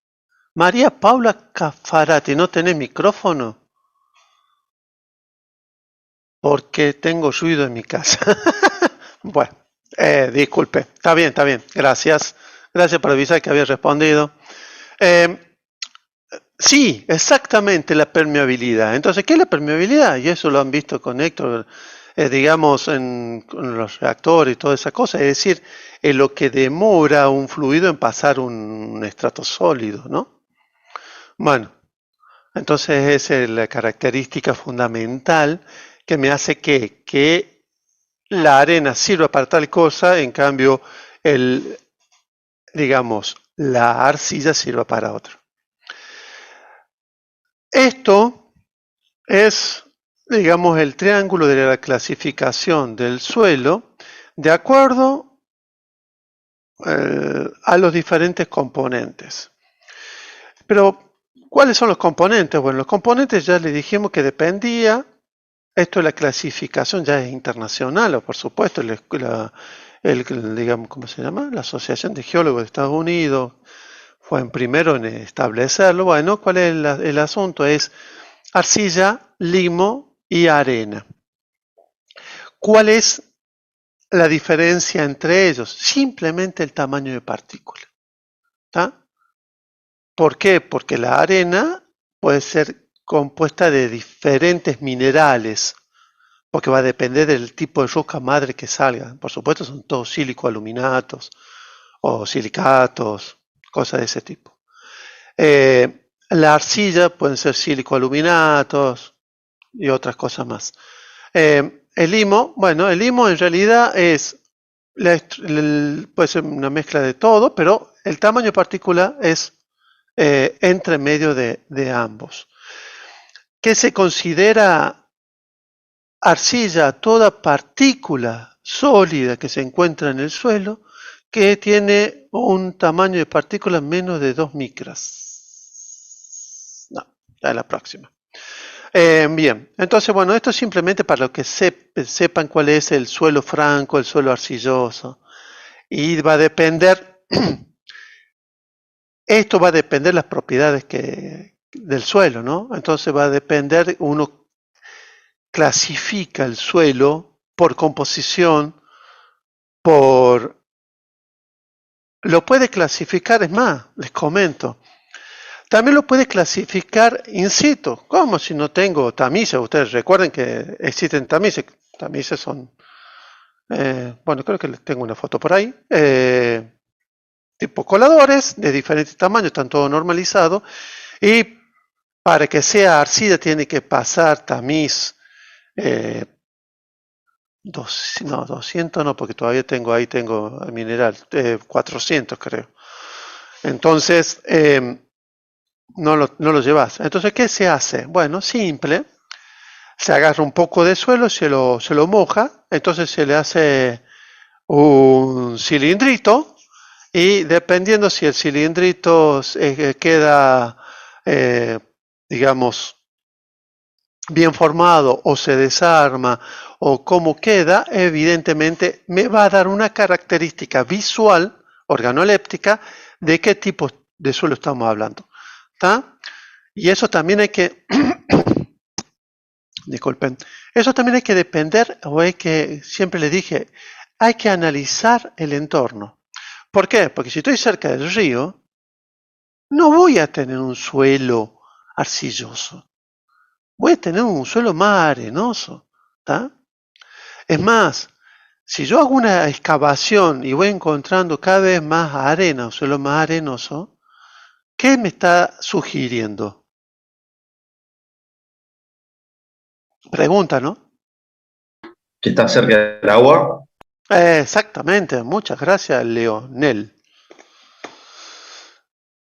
María Paula Cafarati, ¿no tenés micrófono? Porque tengo ruido en mi casa. Bueno, disculpe. Está bien. Gracias. Gracias por avisar que había respondido. Sí, exactamente, la permeabilidad. Entonces, ¿qué es la permeabilidad? Y eso lo han visto con Héctor, digamos, con los reactores y toda esa cosa. Es decir, es lo que demora un fluido en pasar un estrato sólido, ¿no? Bueno, entonces esa es la característica fundamental que me hace que la arena sirva para tal cosa, en cambio, digamos, la arcilla sirva para otro. Esto es, digamos, el triángulo de la clasificación del suelo de acuerdo a los diferentes componentes. Pero, ¿cuáles son los componentes? Bueno, los componentes ya le dijimos que dependía, esto de la clasificación ya es internacional, o por supuesto, digamos, ¿cómo se llama? La Asociación de Geólogos de Estados Unidos fue en primero en establecerlo. Bueno, ¿cuál es el asunto? Es arcilla, limo y arena. ¿Cuál es la diferencia entre ellos? Simplemente el tamaño de partícula. ¿Está? ¿Por qué? Porque la arena puede ser compuesta de diferentes minerales, porque va a depender del tipo de roca madre que salga. Por supuesto, son todos sílico-aluminatos o silicatos, cosas de ese tipo. La arcilla pueden ser sílico-aluminatos y otras cosas más. el limo, bueno, el limo en realidad es, puede ser una mezcla de todo, pero el tamaño de partícula es entre medio de ambos. ¿Qué se considera arcilla? Toda partícula sólida que se encuentra en el suelo que tiene un tamaño de partícula menos de 2 micras. No, ya es la próxima. Bien, entonces bueno, esto es simplemente para que sepan cuál es el suelo franco, el suelo arcilloso. Y va a depender, esto va a depender de las propiedades del suelo, ¿no? Entonces va a depender, uno clasifica el suelo por composición, lo puede clasificar, es más, les comento. También lo puede clasificar in situ, como si no tengo tamices. Ustedes recuerden que existen tamices. Tamices son, bueno, creo que les tengo una foto por ahí. Tipo coladores de diferentes tamaños, están todos normalizados. Y para que sea arcilla tiene que pasar tamiz 200 no, porque todavía tengo mineral, 400 creo. Entonces, no lo llevas. Entonces, ¿qué se hace? Bueno, simple. Se agarra un poco de suelo, se lo moja, entonces se le hace un cilindrito y dependiendo si el cilindrito queda, digamos, bien formado o se desarma o cómo queda, evidentemente me va a dar una característica visual, organoléptica, de qué tipo de suelo estamos hablando. ¿Está? Y eso también hay que, disculpen, eso también hay que depender, o hay que, siempre les dije, hay que analizar el entorno. ¿Por qué? Porque si estoy cerca del río, no voy a tener un suelo arcilloso. Voy a tener un suelo más arenoso. ¿Está? Es más, si yo hago una excavación y voy encontrando cada vez más arena, un suelo más arenoso, ¿qué me está sugiriendo? Pregunta, ¿no? Que está cerca del agua. Exactamente, muchas gracias, Leonel.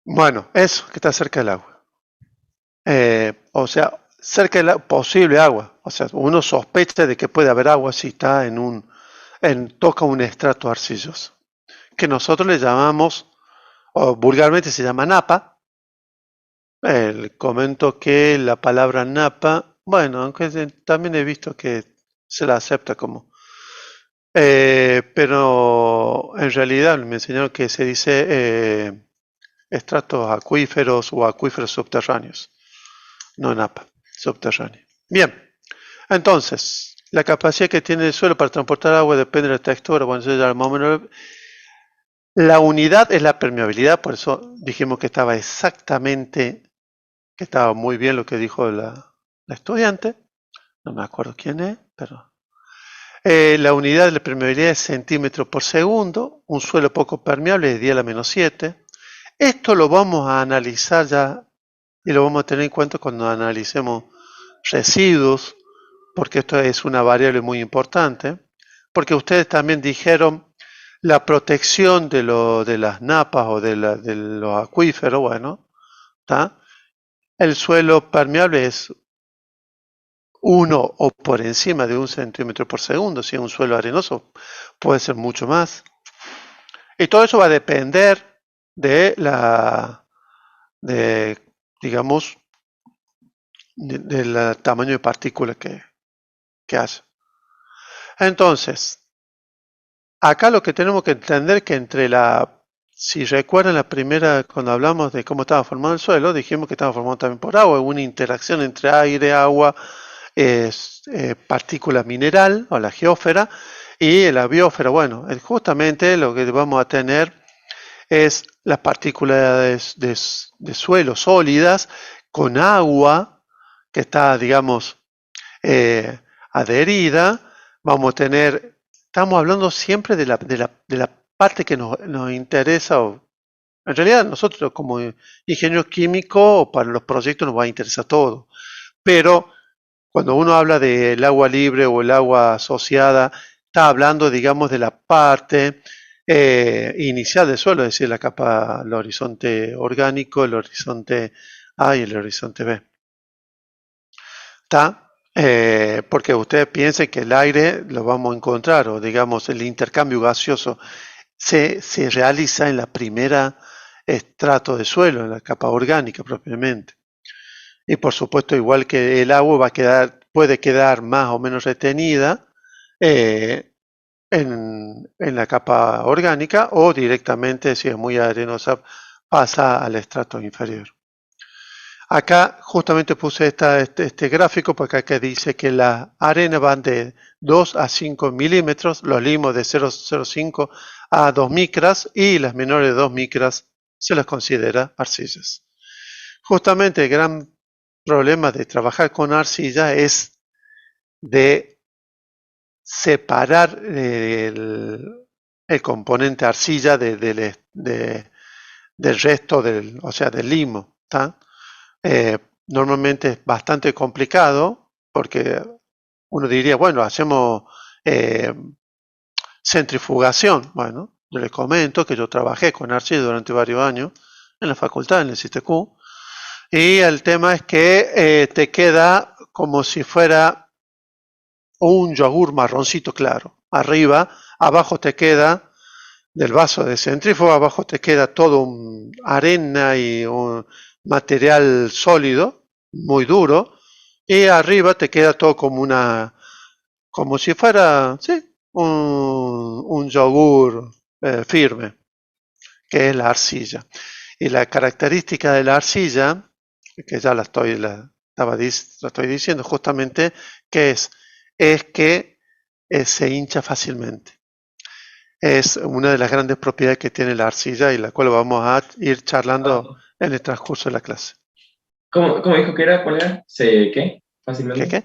Bueno, eso, que está cerca del agua. O sea, cerca de la posible agua. O sea, uno sospecha de que puede haber agua si está toca un estrato arcilloso. Que nosotros le llamamos, o vulgarmente se llama napa. Comento que la palabra napa, bueno, aunque también he visto que se la acepta como. Pero en realidad me enseñaron que se dice estratos acuíferos o acuíferos subterráneos, no napa, subterráneo. Bien, entonces, la capacidad que tiene el suelo para transportar agua depende de la textura. Bueno, eso ya más o menos. La unidad es la permeabilidad, por eso dijimos que estaba muy bien lo que dijo la estudiante. No me acuerdo quién es, pero la unidad de la permeabilidad es centímetros por segundo. Un suelo poco permeable es 10 a la menos 7. Esto lo vamos a analizar ya y lo vamos a tener en cuenta cuando analicemos residuos, porque esto es una variable muy importante. Porque ustedes también dijeron la protección de las napas o de los acuíferos. Bueno, ¿está? El suelo permeable es 1 o por encima de 1 centímetro por segundo. Si es un suelo arenoso, puede ser mucho más. Y todo eso va a depender digamos, del tamaño de partícula que hace. Entonces, acá lo que tenemos que entender que si recuerdan la primera, cuando hablamos de cómo estaba formado el suelo, dijimos que estaba formado también por agua, una interacción entre aire, agua, partícula mineral o la geósfera y la biosfera. Bueno, justamente lo que vamos a tener es las partículas de suelo sólidas con agua que está, digamos, adherida. Vamos a tener, estamos hablando siempre de la parte que nos interesa, o en realidad nosotros como ingenieros químicos o para los proyectos nos va a interesar todo, pero Cuando uno habla del agua libre o el agua asociada, está hablando, digamos, de la parte inicial del suelo, es decir, la capa, el horizonte orgánico, el horizonte A y el horizonte B. ¿Está? Porque ustedes piensen que el aire lo vamos a encontrar, o digamos, el intercambio gaseoso se realiza en la primera estrato de suelo, en la capa orgánica propiamente. Y por supuesto, igual que el agua puede quedar más o menos retenida en la capa orgánica, o directamente, si es muy arenosa, pasa al estrato inferior. Acá justamente puse este gráfico porque acá dice que la arena van de 2 a 5 milímetros, los limos de 0,05 a 2 micras, y las menores de 2 micras se las considera arcillas. Justamente el gran problema de trabajar con arcilla es de separar el componente arcilla del resto del limo, ¿tá? Normalmente es bastante complicado porque uno diría, bueno, hacemos centrifugación. Bueno, yo les comento que yo trabajé con arcilla durante varios años en la facultad, en el CITQ, y el tema es que te queda como si fuera un yogur marroncito claro. Arriba, abajo te queda del vaso de centrífuga, abajo te queda todo arena y un material sólido, muy duro, y arriba te queda todo como si fuera, sí, un yogur firme, que es la arcilla. Y la característica de la arcilla, que ya la estoy diciendo justamente, que es que se hincha fácilmente. Es una de las grandes propiedades que tiene la arcilla y la cual vamos a ir charlando en el transcurso de la clase. ¿Cómo dijo que era? ¿Cuál era? ¿Qué? ¿Fácilmente? ¿Qué?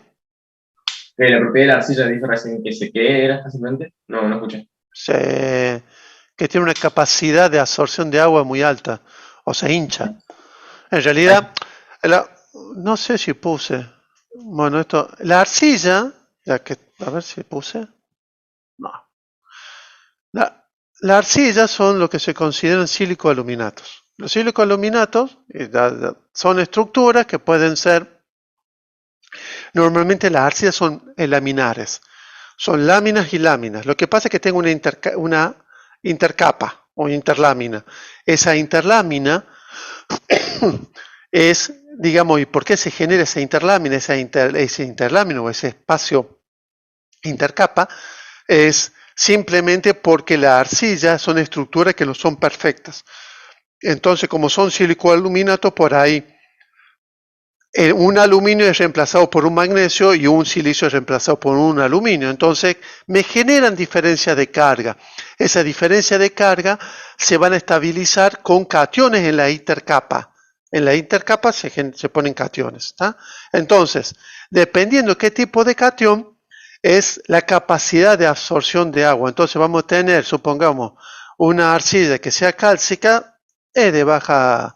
La propiedad de la arcilla dijo recién que se qué era fácilmente. No escuché. Que tiene una capacidad de absorción de agua muy alta, o se hincha. En realidad, no sé si puse. Bueno, la arcilla, a ver si puse. No. La arcilla son lo que se consideran sílico-aluminatos. Los sílico-aluminatos son estructuras que pueden ser, normalmente las arcillas son laminares, son láminas y láminas. Lo que pasa es que tengo una intercapa o interlámina. Esa interlámina es, digamos, ¿y por qué se genera esa interlámina? Ese interlámina o ese espacio intercapa es simplemente porque la arcilla son estructuras que no son perfectas. Entonces, como son silicoaluminatos, por ahí un aluminio es reemplazado por un magnesio y un silicio es reemplazado por un aluminio. Entonces, me generan diferencias de carga. Esa diferencia de carga se van a estabilizar con cationes en la intercapa. En la intercapa se ponen cationes, ¿está? Entonces, dependiendo qué tipo de cation, es la capacidad de absorción de agua. Entonces vamos a tener, supongamos, una arcilla que sea cálcica, es de baja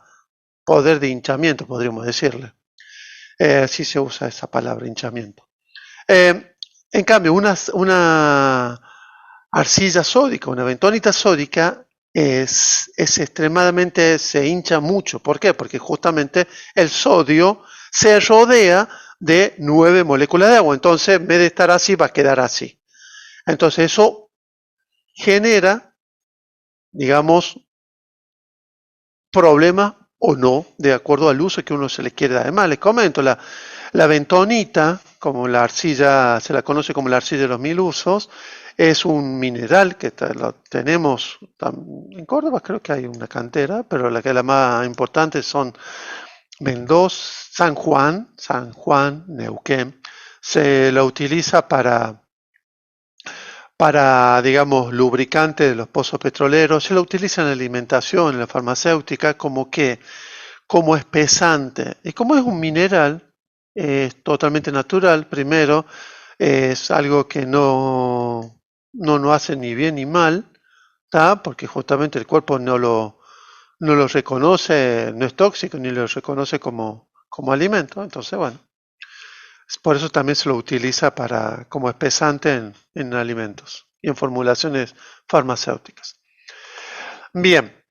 poder de hinchamiento, podríamos decirle. Así se usa esa palabra, hinchamiento. En cambio, una arcilla sódica, una bentonita sódica, es extremadamente, se hincha mucho. ¿Por qué? Porque justamente el sodio se rodea de 9 moléculas de agua. Entonces, en vez de estar así, va a quedar así. Entonces, eso genera, digamos, problemas o no, de acuerdo al uso que uno se le quiere dar. Además, les comento, la bentonita, como la arcilla, se la conoce como la arcilla de los 1000 usos, es un mineral que lo tenemos en Córdoba, creo que hay una cantera, pero la más importante son Mendoza, San Juan, Neuquén. Se la utiliza para, digamos, lubricante de los pozos petroleros. Se la utiliza en la alimentación, en la farmacéutica, como espesante. Y como es un mineral, es totalmente natural, primero, es algo que no hace ni bien ni mal, ¿tá? Porque justamente el cuerpo no lo reconoce, no es tóxico, ni lo reconoce como alimento. Entonces, bueno, Por eso también se lo utiliza como espesante en alimentos y en formulaciones farmacéuticas. Bien,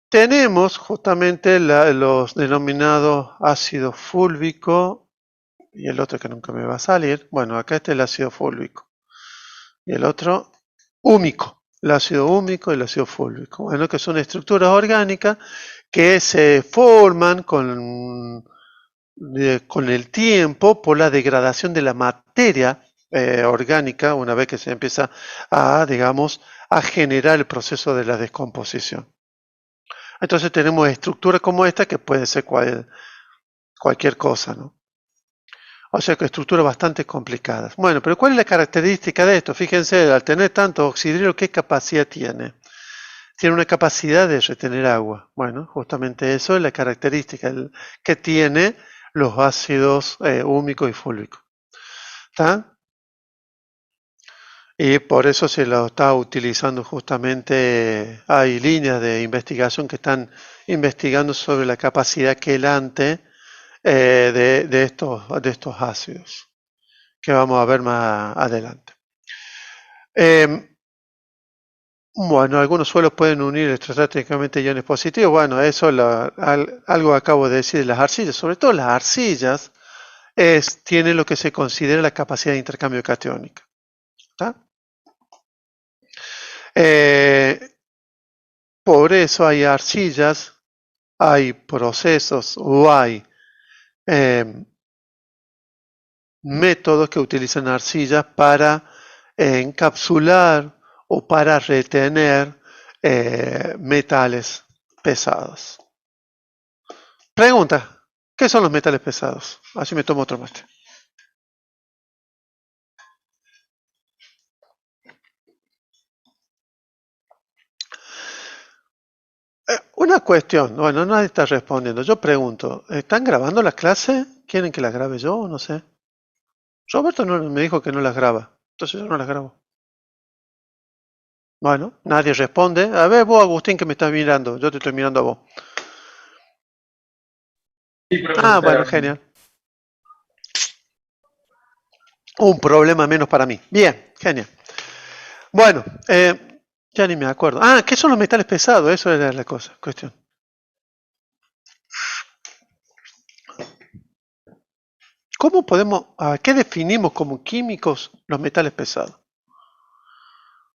tenemos justamente los denominados ácido fúlvico y el otro que nunca me va a salir. Bueno, acá está el ácido fúlvico y el otro húmico. El ácido húmico y el ácido fúlvico. Bueno, que son estructuras orgánicas que se forman con el tiempo por la degradación de la materia orgánica una vez que se empieza digamos, a generar el proceso de la descomposición. Entonces tenemos estructuras como esta que puede ser cualquier cosa, ¿no? O sea que estructuras bastante complicadas. Bueno, pero ¿cuál es la característica de esto? Fíjense, al tener tanto oxidrio, ¿qué capacidad tiene? Tiene una capacidad de retener agua. Bueno, justamente eso es la característica que tiene los ácidos húmicos y fúlvicos. ¿Está? Y por eso se lo está utilizando justamente, hay líneas de investigación que están investigando sobre la capacidad quelante de estos ácidos, que vamos a ver más adelante. Bueno, algunos suelos pueden unir electrostáticamente iones positivos. Bueno, eso algo acabo de decir de las arcillas. Sobre todo las arcillas tienen lo que se considera la capacidad de intercambio catiónica. ¿Está? Por eso hay arcillas, hay procesos o hay métodos que utilizan arcillas para encapsular o para retener metales pesados. Pregunta, ¿qué son los metales pesados? Así me tomo otro mate. Una cuestión, bueno, nadie está respondiendo. Yo pregunto, ¿están grabando las clases? ¿Quieren que las grabe yo? No sé. Roberto me dijo que no las graba, entonces yo no las grabo. Bueno, nadie responde. A ver, vos, Agustín, que me estás mirando. Yo te estoy mirando a vos. Sí, profesor. Bueno, genial. Un problema menos para mí. Bien, genial. Bueno, ya ni me acuerdo. ¿Qué son los metales pesados? Eso era la cuestión. ¿Cómo qué definimos como químicos los metales pesados?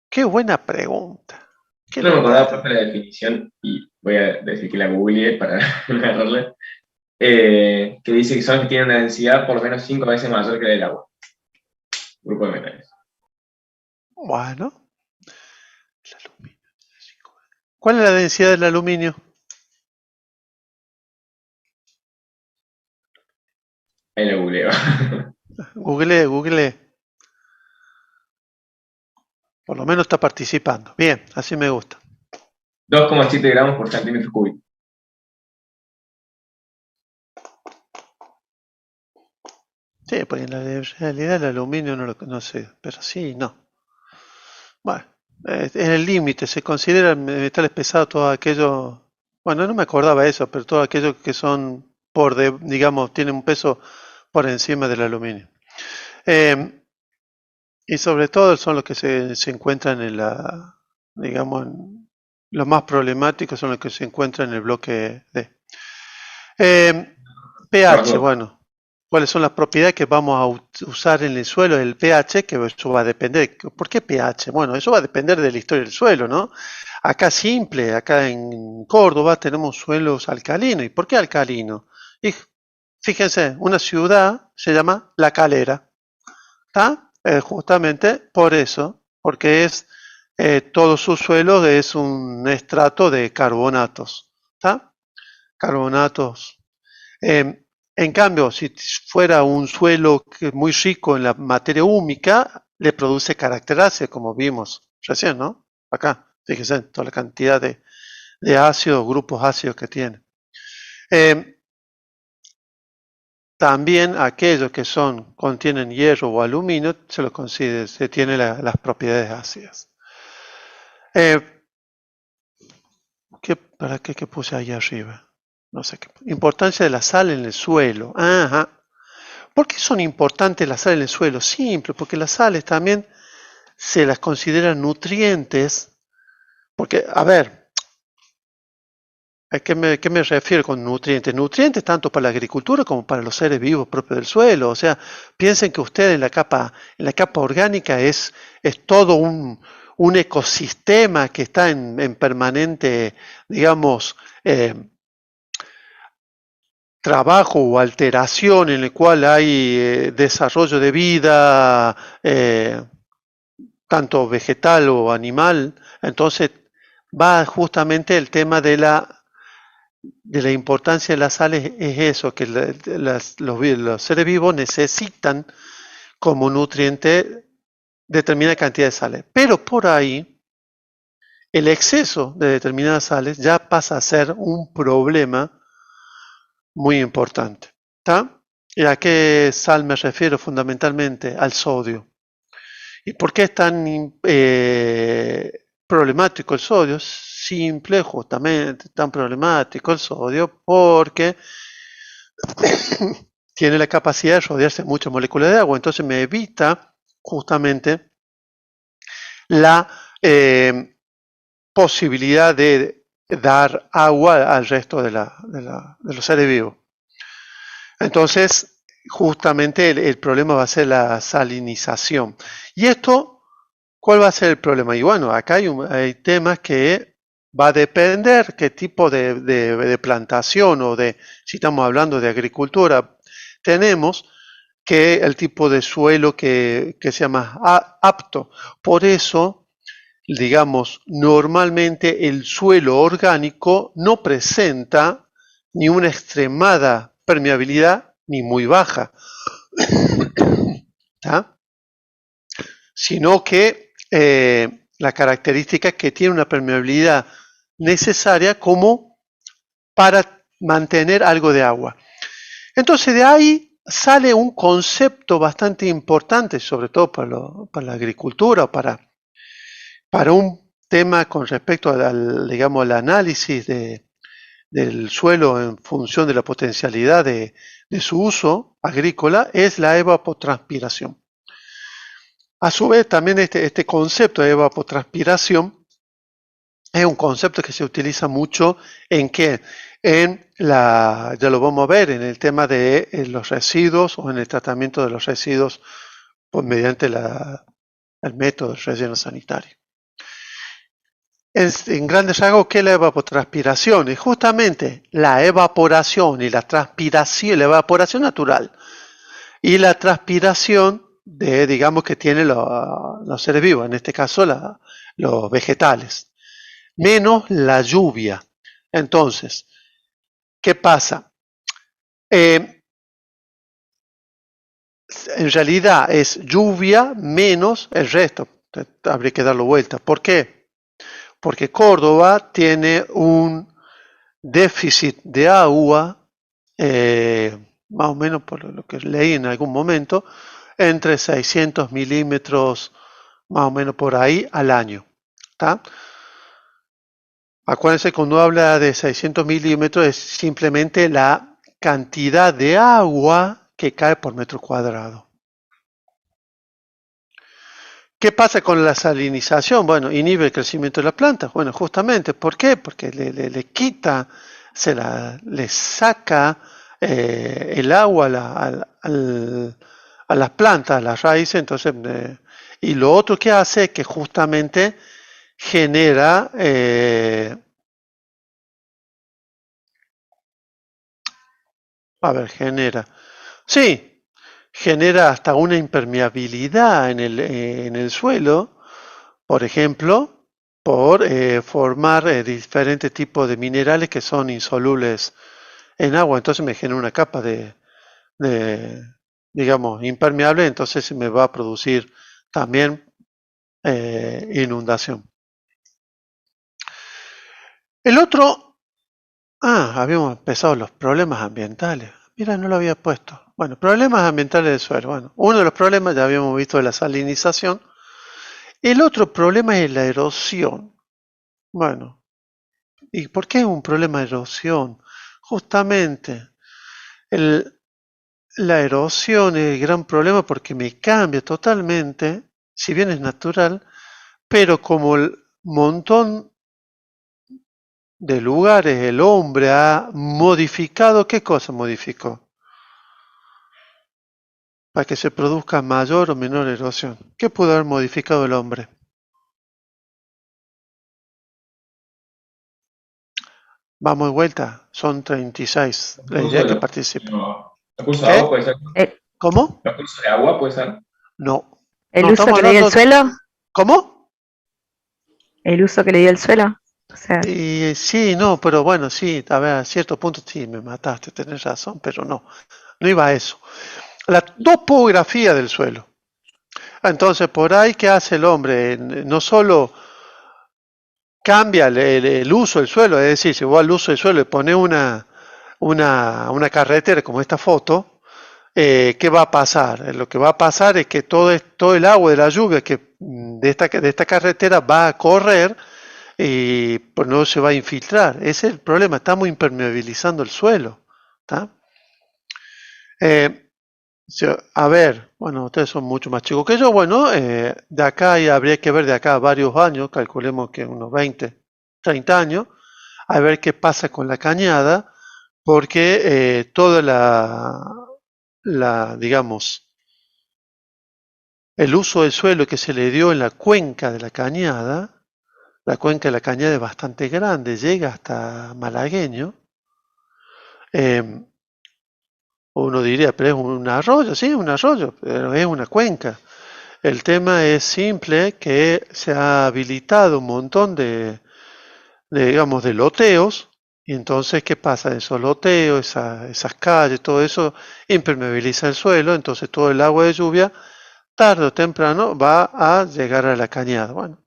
Qué buena pregunta. Yo no me acordaba parte de la definición y voy a decir que la googleé para no agarrarla. Que dice que son los que tienen una densidad por lo menos 5 veces mayor que la del agua. Grupo de metales. Bueno. ¿Cuál es la densidad del aluminio? Ahí lo googleo. Google. Por lo menos está participando. Bien, así me gusta. 2,7 gramos por centímetro cúbico. Sí, porque en la realidad el aluminio no sé, pero sí, no. Bueno, en el límite se consideran metales pesados todos aquellos, bueno, no me acordaba eso, pero todos aquellos que son digamos, tienen un peso por encima del aluminio. Y sobre todo son los que se encuentran digamos, los más problemáticos son los que se encuentran en el bloque D. pH, bueno. ¿Cuáles son las propiedades que vamos a usar en el suelo? El pH, que eso va a depender. ¿Por qué pH? Bueno, eso va a depender de la historia del suelo, ¿no? Acá en Córdoba tenemos suelos alcalinos. ¿Y por qué alcalino? Y fíjense, una ciudad se llama La Calera. ¿Está? Justamente por eso, porque todo su suelo es un estrato de carbonatos. ¿Está? Carbonatos. En cambio, si fuera un suelo muy rico en la materia húmica, le produce carácter ácido, como vimos recién, ¿no? Acá, fíjense, toda la cantidad de ácidos, grupos ácidos que tiene. También aquellos que contienen hierro o aluminio, se tiene las propiedades ácidas. ¿Para qué puse ahí arriba? No sé qué. Importancia de la sal en el suelo. Ajá. ¿Por qué son importantes las sales en el suelo? Simple, porque las sales también se las consideran nutrientes, porque, a ver, ¿a qué me refiero con nutrientes? Nutrientes tanto para la agricultura como para los seres vivos propios del suelo. O sea, piensen que ustedes en la capa orgánica es todo un ecosistema que está en permanente, digamos, trabajo o alteración en el cual hay desarrollo de vida, tanto vegetal o animal. Entonces va justamente el tema de la importancia de las sales, es eso, que los seres vivos necesitan como nutriente determinada cantidad de sales. Pero por ahí, el exceso de determinadas sales ya pasa a ser un problema muy importante. ¿Está? ¿Y a qué sal me refiero fundamentalmente? Al sodio. ¿Y por qué es tan problemático el sodio? Simple, justamente, tan problemático el sodio porque tiene la capacidad de rodearse de muchas moléculas de agua, entonces me evita justamente la posibilidad de dar agua al resto de los seres vivos. Entonces, justamente el problema va a ser la salinización. Y esto, ¿cuál va a ser el problema? Y bueno, acá hay temas que va a depender qué tipo de plantación o si estamos hablando de agricultura, tenemos que el tipo de suelo que sea más apto. Por eso, digamos, normalmente el suelo orgánico no presenta ni una extremada permeabilidad ni muy baja, ¿tá? Sino que la característica es que tiene una permeabilidad necesaria como para mantener algo de agua. Entonces de ahí sale un concepto bastante importante, sobre todo para la agricultura, para un tema con respecto digamos, al análisis del suelo en función de la potencialidad de su uso agrícola, es la evapotranspiración. A su vez, también este concepto de evapotranspiración es un concepto que se utiliza mucho ya lo vamos a ver, en el tema de los residuos o en el tratamiento de los residuos mediante el método de relleno sanitario. En grandes rasgos, ¿qué es la evapotranspiración? Es justamente la evaporación y la transpiración, la evaporación natural y la transpiración digamos, que tienen los seres vivos, en este caso los vegetales, menos la lluvia. Entonces, ¿qué pasa? En realidad es lluvia menos el resto. Habría que darlo vuelta. ¿Por qué? Porque Córdoba tiene un déficit de agua, más o menos por lo que leí en algún momento, entre 600 milímetros, más o menos por ahí, al año. ¿Tá? Acuérdense, cuando habla de 600 milímetros es simplemente la cantidad de agua que cae por metro cuadrado. ¿Qué pasa con la salinización? Bueno, inhibe el crecimiento de la planta. Bueno, justamente, ¿por qué? Porque le quita, le saca el agua a las plantas, a las raíces. Entonces, y lo otro que hace es que justamente genera genera hasta una impermeabilidad en el suelo, por ejemplo, por formar diferentes tipos de minerales que son insolubles en agua. Entonces me genera una capa digamos, impermeable, entonces me va a producir también inundación. El otro, habíamos empezado los problemas ambientales. Mira, no lo había puesto. Bueno, problemas ambientales del suelo. Bueno, uno de los problemas ya habíamos visto de la salinización. El otro problema es la erosión. Bueno, ¿y por qué es un problema de erosión? Justamente, la erosión es el gran problema porque me cambia totalmente, si bien es natural, pero como el montón de lugares el hombre ha modificado, ¿qué cosa modificó? Para que se produzca mayor o menor erosión. ¿Qué pudo haber modificado el hombre? Vamos de vuelta, son 36. La idea es que participe. ¿Los cursos de ¿Qué? agua puede ser? ¿Cómo? ¿Los cursos de agua puede ser? No. ¿El No, uso estamos que le dio el hablando. suelo? ¿Cómo? ¿El uso que le dio el suelo? O sea, Y sí, no, pero bueno, sí, a ver, a cierto punto sí, me mataste, tenés razón, pero no iba a eso. La topografía del suelo. Entonces, por ahí, ¿qué hace el hombre? No solo cambia el uso del suelo, es decir, si vos al uso del suelo le pones una carretera como esta foto, ¿qué va a pasar? Lo que va a pasar es que todo el agua de la lluvia de esta carretera va a correr y pues no se va a infiltrar. Ese es el problema, estamos impermeabilizando el suelo. ¿Tá? A ver, bueno, ustedes son mucho más chicos que yo. Bueno, de acá habría que ver de acá a varios años, calculemos que unos 20, 30 años, a ver qué pasa con la cañada, porque toda digamos, el uso del suelo que se le dio en la cuenca de la cañada es bastante grande, llega hasta Malagueño. Uno diría, pero es un arroyo, sí, un arroyo, pero es una cuenca. El tema es simple, que se ha habilitado un montón digamos, de loteos, y entonces, ¿qué pasa? Esos loteos, esas calles, todo eso impermeabiliza el suelo, entonces todo el agua de lluvia, tarde o temprano, va a llegar a la cañada. Bueno,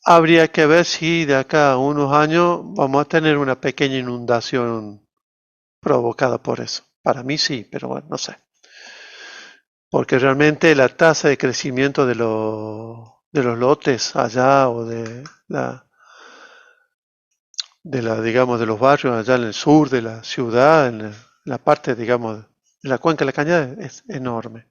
habría que ver si de acá a unos años vamos a tener una pequeña inundación provocada por eso. Para mí sí, pero bueno, no sé. Porque realmente la tasa de crecimiento de los lotes allá o digamos, de los barrios allá en el sur de la ciudad, en la parte, digamos, de la cuenca de la cañada es enorme.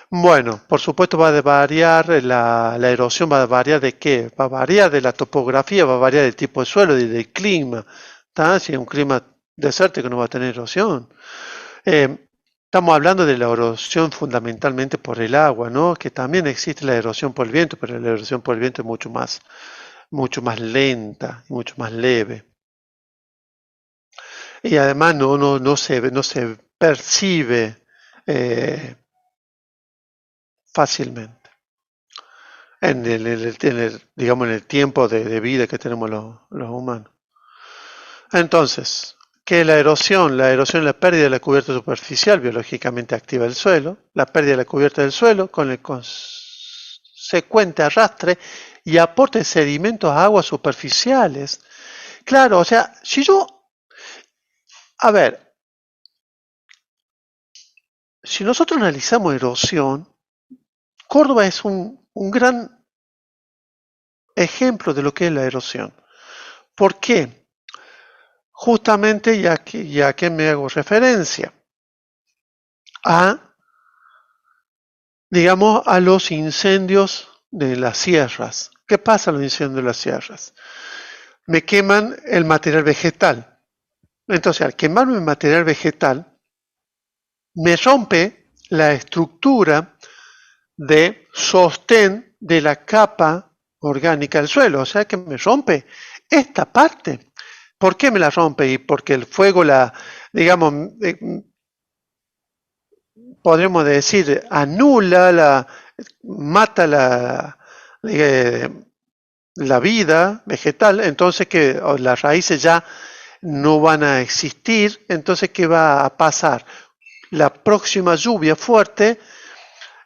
Bueno, por supuesto va a variar, la erosión va a variar de qué, va a variar de la topografía, va a variar del tipo de suelo y del clima. ¿Tá? Si es un clima desértico no va a tener erosión. Estamos hablando de la erosión fundamentalmente por el agua, ¿no? Que también existe la erosión por el viento, pero la erosión por el viento es mucho más lenta, mucho más leve. Y además no se percibe fácilmente digamos, en el tiempo de vida que tenemos los humanos. Entonces, ¿qué es la erosión? La erosión es la pérdida de la cubierta superficial biológicamente activa del suelo, la pérdida de la cubierta del suelo con el consecuente arrastre y aporte de sedimentos a aguas superficiales. Claro, o sea, si nosotros analizamos erosión, Córdoba es un gran ejemplo de lo que es la erosión. ¿Por qué? Justamente ya que me hago referencia digamos, a los incendios de las sierras. ¿Qué pasa a los incendios de las sierras? Me queman el material vegetal. Entonces, al quemarme el material vegetal, me rompe la estructura de sostén de la capa orgánica del suelo. O sea que me rompe esta parte. ¿Por qué me la rompe? Y porque el fuego digamos, podríamos decir, mata la vida vegetal, entonces que las raíces ya no van a existir, entonces ¿qué va a pasar? La próxima lluvia fuerte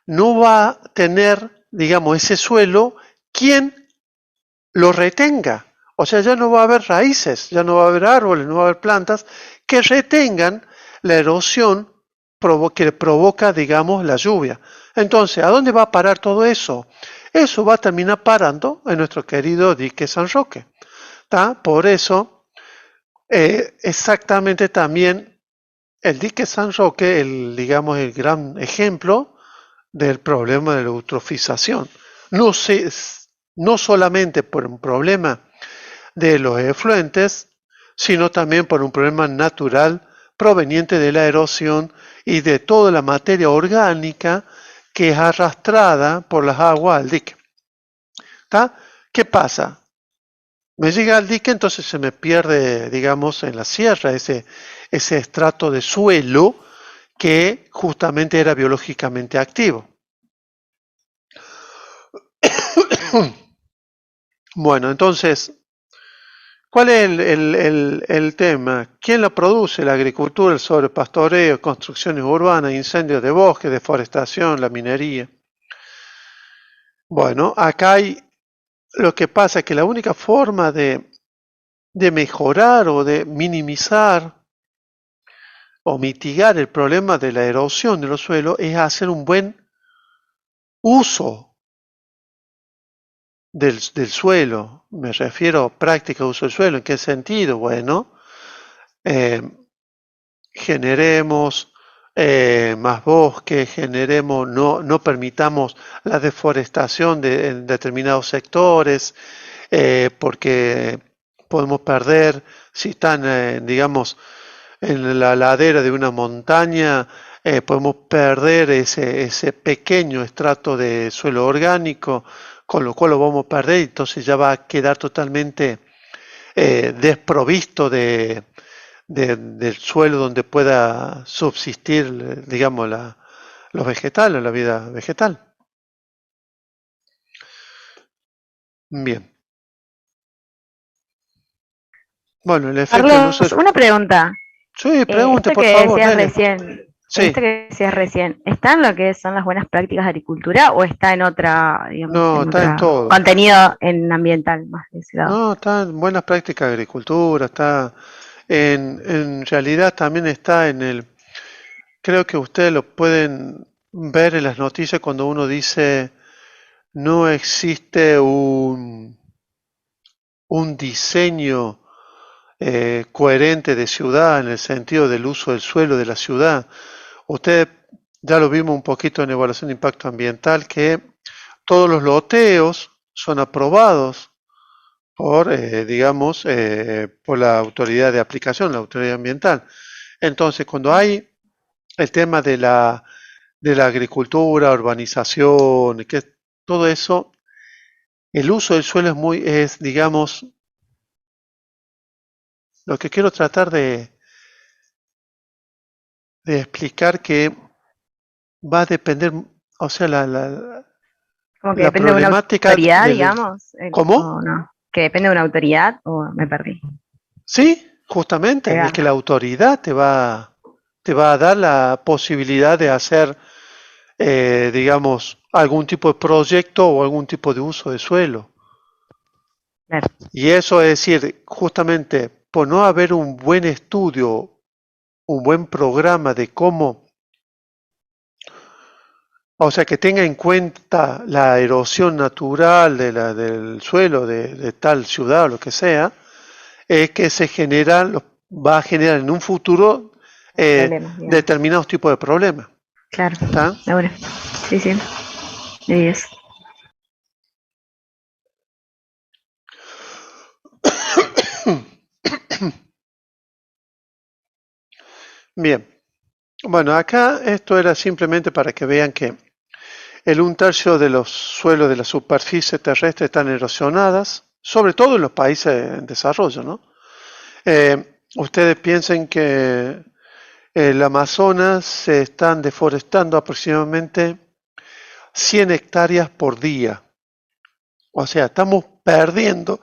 no va a tener, digamos, ese suelo quien lo retenga. O sea, ya no va a haber raíces, ya no va a haber árboles, no va a haber plantas que retengan la erosión que provoca, digamos, la lluvia. Entonces, ¿a dónde va a parar todo eso? Eso va a terminar parando en nuestro querido dique San Roque. ¿Tá? Por eso, exactamente también el dique San Roque, digamos, el gran ejemplo del problema de la eutrofización. No solamente por un problema de los efluentes, sino también por un problema natural proveniente de la erosión y de toda la materia orgánica que es arrastrada por las aguas al dique. ¿Tá? ¿Qué pasa? Me llega al dique, entonces se me pierde, digamos, en la sierra ese estrato de suelo que justamente era biológicamente activo. Bueno, entonces, ¿cuál es el tema? ¿Quién lo produce? La agricultura, el sobrepastoreo, construcciones urbanas, incendios de bosques, deforestación, la minería. Bueno, acá hay lo que pasa es que la única forma de mejorar o de minimizar o mitigar el problema de la erosión de los suelos es hacer un buen uso del suelo. Me refiero a práctica de uso del suelo. ¿En qué sentido? Bueno, generemos más bosques, no permitamos la deforestación en determinados sectores, porque podemos perder, si están, digamos, en la ladera de una montaña, podemos perder ese pequeño estrato de suelo orgánico, con lo cual lo vamos a perder, entonces ya va a quedar totalmente desprovisto del suelo donde pueda subsistir, digamos, los vegetales, la vida vegetal. Bien. Bueno, el efecto Carlos, del uso... una pregunta. Sí, pregunte, Esto por que favor, decías dele. recién, Sí. esto que decías recién, ¿está en lo que son las buenas prácticas de agricultura o está en otra, digamos, No, en está en otro todo. contenido en ambiental más de ese lado? No, está en buenas prácticas de agricultura, está en realidad también está creo que ustedes lo pueden ver en las noticias cuando uno dice no existe un diseño coherente de ciudad en el sentido del uso del suelo de la ciudad. Ustedes ya lo vimos un poquito en evaluación de impacto ambiental, que todos los loteos son aprobados por, digamos, por la autoridad de aplicación, la autoridad ambiental. Entonces, cuando hay el tema de la agricultura, urbanización, que todo eso, el uso del suelo es, digamos, lo que quiero tratar de explicar que va a depender, o sea, Como que la depende de una problemática autoridad, digamos, ¿Cómo? o no, que depende de una autoridad o me perdí. Sí, justamente, es que la autoridad te va a dar la posibilidad de hacer, digamos, algún tipo de proyecto o algún tipo de uso de suelo. Claro. Y eso es decir, justamente por no haber un buen estudio, un buen programa de cómo, o sea, que tenga en cuenta la erosión natural del suelo de tal ciudad o lo que sea, es que va a generar en un futuro determinados tipos de problemas. Claro, ¿Está? ahora. Sí, sí. De 10. Bien. Bueno, acá esto era simplemente para que vean que el 1/3 de los suelos de la superficie terrestre están erosionadas, sobre todo en los países en desarrollo, ¿no? Ustedes piensen que el Amazonas se están deforestando aproximadamente 100 hectáreas por día. O sea, estamos perdiendo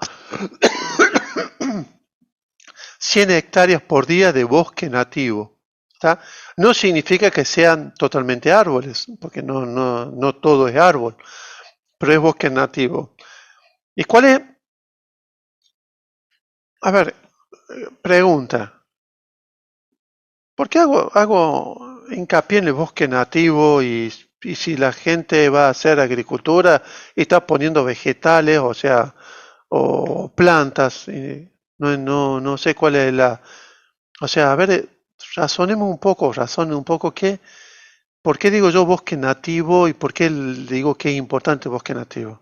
100 hectáreas por día de bosque nativo. ¿Tá? No significa que sean totalmente árboles, porque no todo es árbol, pero es bosque nativo. ¿Y cuál es? A ver, pregunta. ¿Por qué hago hincapié en el bosque nativo y si la gente va a hacer agricultura y está poniendo vegetales, o sea, o plantas? No sé cuál es o sea, a ver, razone un poco ¿por qué digo yo bosque nativo y por qué digo que es importante el bosque nativo?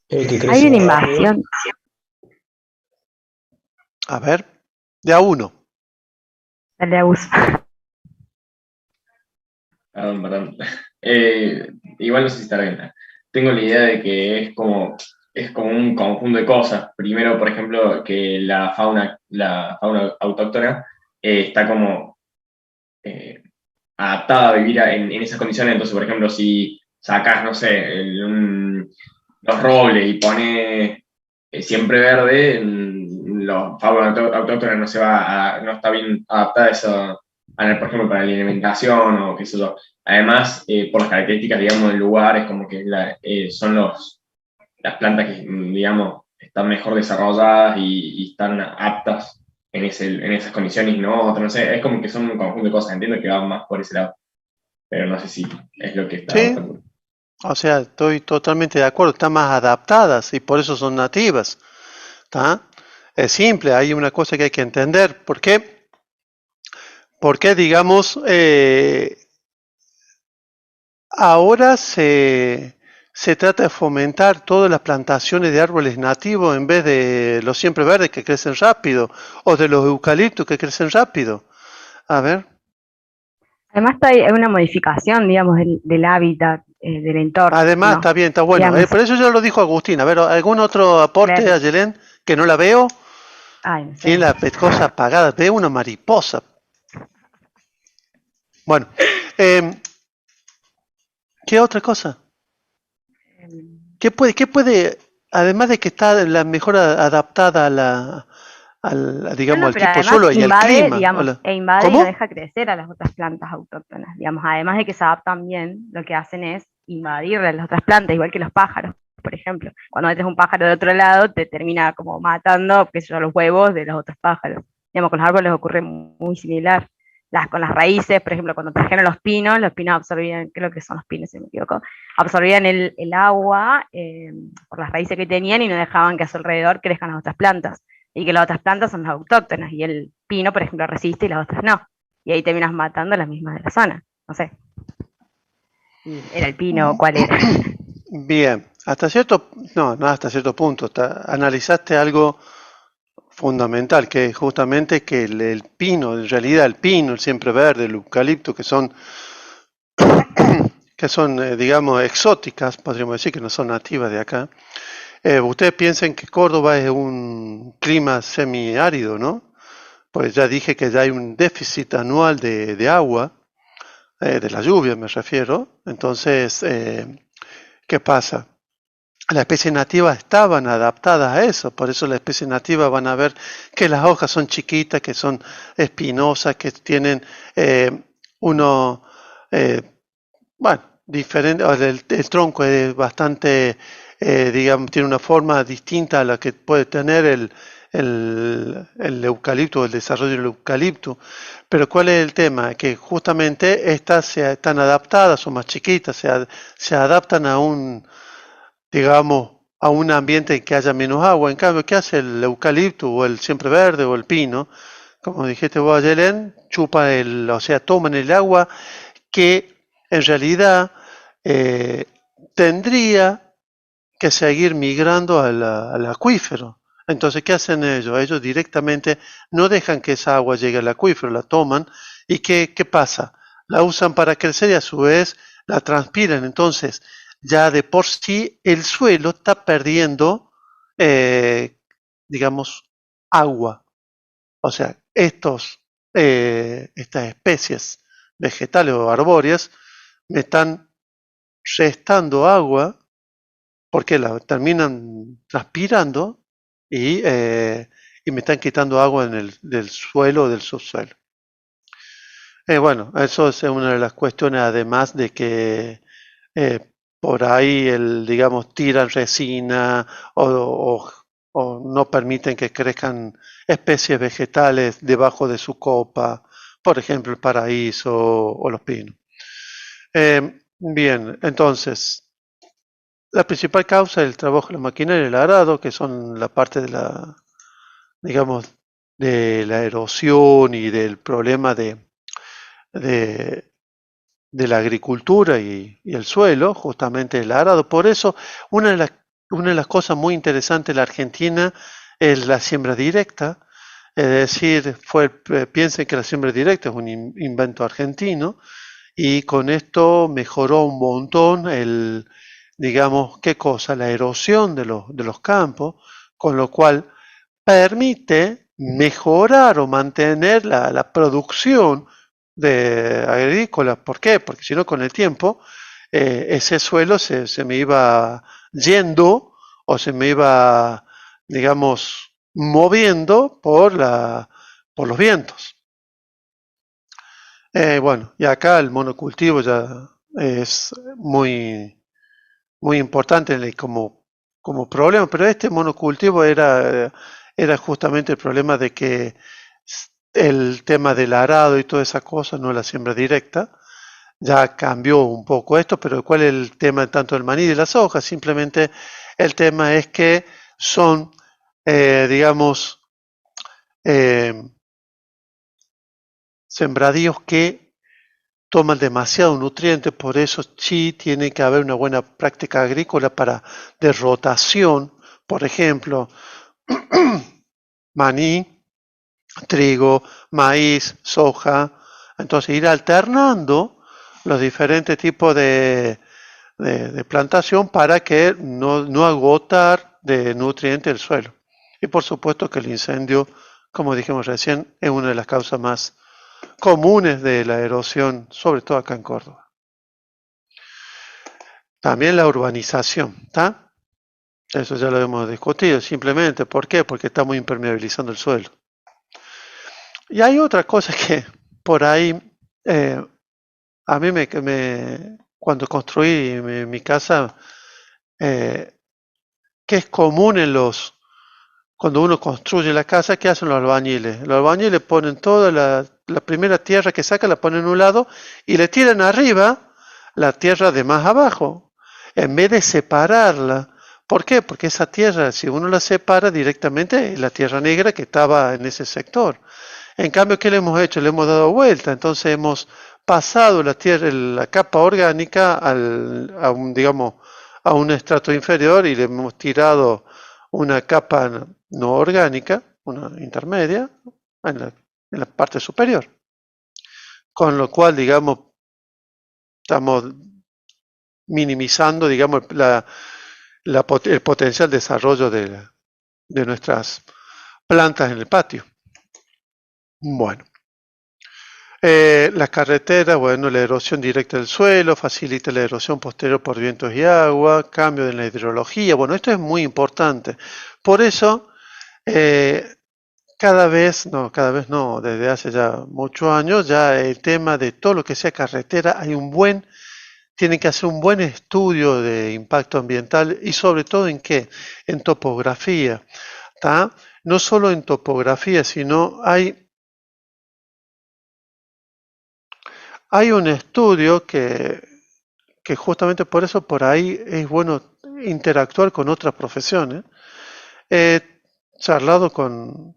El que Hay crece una más rápido. invasión. A ver, de a uno. Dale a uso. Perdón. Igual no sé si está bien. Tengo la idea de que es como un conjunto de cosas. Primero, por ejemplo, que la fauna autóctona está como adaptada a vivir en esas condiciones. Entonces, por ejemplo, si sacas, no sé, los robles y pones siempre verde, la fauna autóctona no está bien adaptada a eso, por ejemplo, para la alimentación o qué sé yo. Además, por las características, digamos, del lugar, es como que son las plantas que, digamos, están mejor desarrolladas y están aptas en esas condiciones y no otras. No sé, es como que son un conjunto de cosas. Entiendo que van más por ese lado, pero no sé si es lo que está Sí, buscando. o sea, estoy totalmente de acuerdo, están más adaptadas y por eso son nativas. ¿Tá? Es simple, hay una cosa que hay que entender. ¿Por qué? Porque, digamos, ahora se trata de fomentar todas las plantaciones de árboles nativos en vez de los siempre verdes que crecen rápido o de los eucaliptos que crecen rápido. A ver. Además hay una modificación, digamos, del hábitat, del entorno, Además, está bien, está bueno. digamos, Por eso ya lo dijo Agustín. A ver, ¿algún otro aporte, ver, Ayelén, que no la veo? ay, no Tiene sé. la cosa apagada. Veo una mariposa. Bueno, ¿qué otra cosa? ¿Qué puede, además de que está la mejor adaptada No, digamos, no, al pero tipo además suelo y al invade, clima? digamos, invade y no ¿Cómo? deja crecer a las otras plantas autóctonas, digamos, además de que se adaptan bien, lo que hacen es invadir a las otras plantas, igual que los pájaros, por ejemplo. Cuando metes un pájaro de otro lado, te termina como matando, qué sé yo, los huevos de los otros pájaros. Digamos, con los árboles ocurre muy similar. Con las raíces, por ejemplo, cuando trajeron los pinos absorbían, creo que son los pinos, si no me equivoco, absorbían el agua por las raíces que tenían y no dejaban que a su alrededor crezcan las otras plantas y que las otras plantas son las autóctonas y el pino, por ejemplo, resiste y las otras no. Y ahí terminas matando las mismas de la zona. No sé. ¿Era el pino o cuál era? Bien, no hasta cierto punto. Analizaste algo fundamental, que es justamente que el pino, en realidad el pino, el siempre verde, el eucalipto, que son digamos, exóticas, podríamos decir que no son nativas de acá. Ustedes piensen que Córdoba es un clima semiárido, ¿no? Pues ya dije que ya hay un déficit anual de agua, de la lluvia me refiero. Entonces, ¿qué pasa? Las especies nativas estaban adaptadas a eso, por eso las especies nativas van a ver que las hojas son chiquitas, que son espinosas, que tienen uno, eh, bueno, diferente, el tronco es bastante, digamos, tiene una forma distinta a la que puede tener el eucalipto, el desarrollo del eucalipto. Pero ¿cuál es el tema? Que justamente estas están adaptadas, son más chiquitas, se adaptan digamos, a un ambiente en que haya menos agua. En cambio, ¿qué hace el eucalipto o el siempre verde o el pino? Como dijiste vos, Yelén, o sea, toman el agua que en realidad eh, tendría que seguir migrando al acuífero. Entonces, ¿qué hacen ellos? Ellos directamente no dejan que esa agua llegue al acuífero, la toman y ¿qué pasa? La usan para crecer y a su vez la transpiran. Entonces, ya de por sí el suelo está perdiendo, digamos, agua. O sea, estas especies vegetales o arbóreas me están restando agua porque la terminan transpirando y me están quitando agua del suelo o del subsuelo. Bueno, eso es una de las cuestiones, además de que eh, por ahí, digamos, tiran resina o no permiten que crezcan especies vegetales debajo de su copa, por ejemplo, el paraíso o los pinos. Bien, entonces, la principal causa del trabajo de la maquinaria y el arado, que son la parte de la, digamos, de la erosión y del problema de, de la agricultura y el suelo, justamente el arado. Por eso, una de las cosas muy interesantes de la Argentina es la siembra directa. Es decir, piensen que la siembra directa es un invento argentino y con esto mejoró un montón digamos, ¿qué cosa? La erosión de los campos, con lo cual permite mejorar o mantener la producción agrícola. ¿Por qué? Porque si no, con el tiempo, ese suelo se me iba yendo o se me iba, digamos, moviendo por los vientos. Bueno, y acá el monocultivo ya es muy importante como problema, pero este monocultivo era justamente el problema de que el tema del arado y toda esa cosa, no la siembra directa, ya cambió un poco esto, pero ¿cuál es el tema tanto del maní y de la soja? Simplemente el tema es que son, digamos, sembradíos que toman demasiado nutriente, por eso sí tiene que haber una buena práctica agrícola de rotación, por ejemplo, maní, trigo, maíz, soja, entonces ir alternando los diferentes tipos de plantación para que no agotar de nutrientes el suelo. Y por supuesto que el incendio, como dijimos recién, es una de las causas más comunes de la erosión, sobre todo acá en Córdoba. También la urbanización, ¿está? Eso ya lo hemos discutido, simplemente, ¿por qué? Porque estamos impermeabilizando el suelo. Y hay otra cosa que por ahí, a mí cuando construí mi casa, que es común cuando uno construye la casa, ¿qué hacen los albañiles? Los albañiles ponen toda la primera tierra que sacan, la ponen en un lado y le tiran arriba la tierra de más abajo, en vez de separarla. ¿Por qué? Porque esa tierra, si uno la separa directamente, es la tierra negra que estaba en ese sector. En cambio, ¿qué le hemos hecho? Le hemos dado vuelta, entonces hemos pasado la capa orgánica digamos, a un estrato inferior y le hemos tirado una capa no orgánica, una intermedia, en la parte superior. Con lo cual, digamos, estamos minimizando, digamos, el potencial desarrollo de nuestras plantas en el patio. Bueno. Las carreteras, bueno, la erosión directa del suelo, facilita la erosión posterior por vientos y agua, cambio de la hidrología. Bueno, esto es muy importante. Por eso, cada vez no, desde hace ya muchos años, ya el tema de todo lo que sea carretera, tienen que hacer un buen estudio de impacto ambiental y sobre todo en qué, en topografía, ¿tá? No solo en topografía, sino hay un estudio que justamente por eso por ahí es bueno interactuar con otras profesiones. He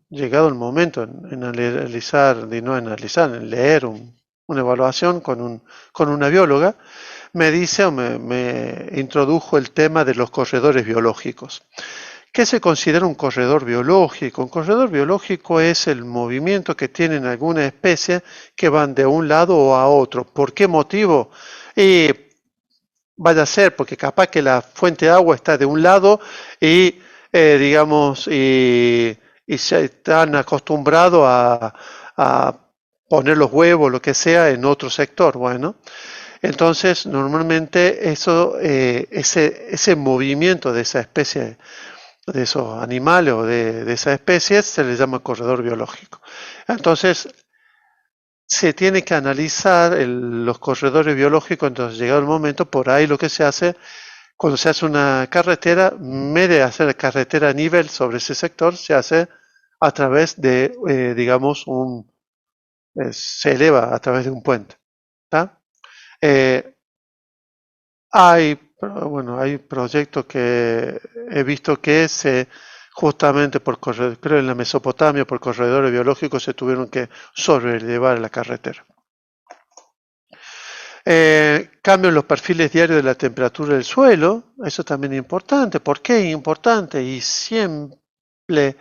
llegado el momento en analizar, y no analizar, en leer una evaluación con una bióloga, me dice o me introdujo el tema de los corredores biológicos. ¿Qué se considera un corredor biológico? Un corredor biológico es el movimiento que tienen algunas especies que van de un lado o a otro. ¿Por qué motivo? Y vaya a ser porque capaz que la fuente de agua está de un lado y, digamos, y se están acostumbrados a poner los huevos, lo que sea, en otro sector. Bueno, entonces normalmente ese movimiento de esa especie, de esos animales o de esas especies, se les llama corredor biológico. Entonces, se tiene que analizar los corredores biológicos. Entonces, llegado el momento, por ahí lo que se hace, cuando se hace una carretera, en vez de hacer carretera a nivel sobre ese sector, se hace a través de, digamos, se eleva a través de un puente. ¿Tá? Hay pero bueno, hay proyectos que he visto que justamente creo en la Mesopotamia, por corredores biológicos, se tuvieron que sobrellevar a la carretera. Cambio en los perfiles diarios de la temperatura del suelo, eso también es importante. ¿Por qué es importante? Y siempre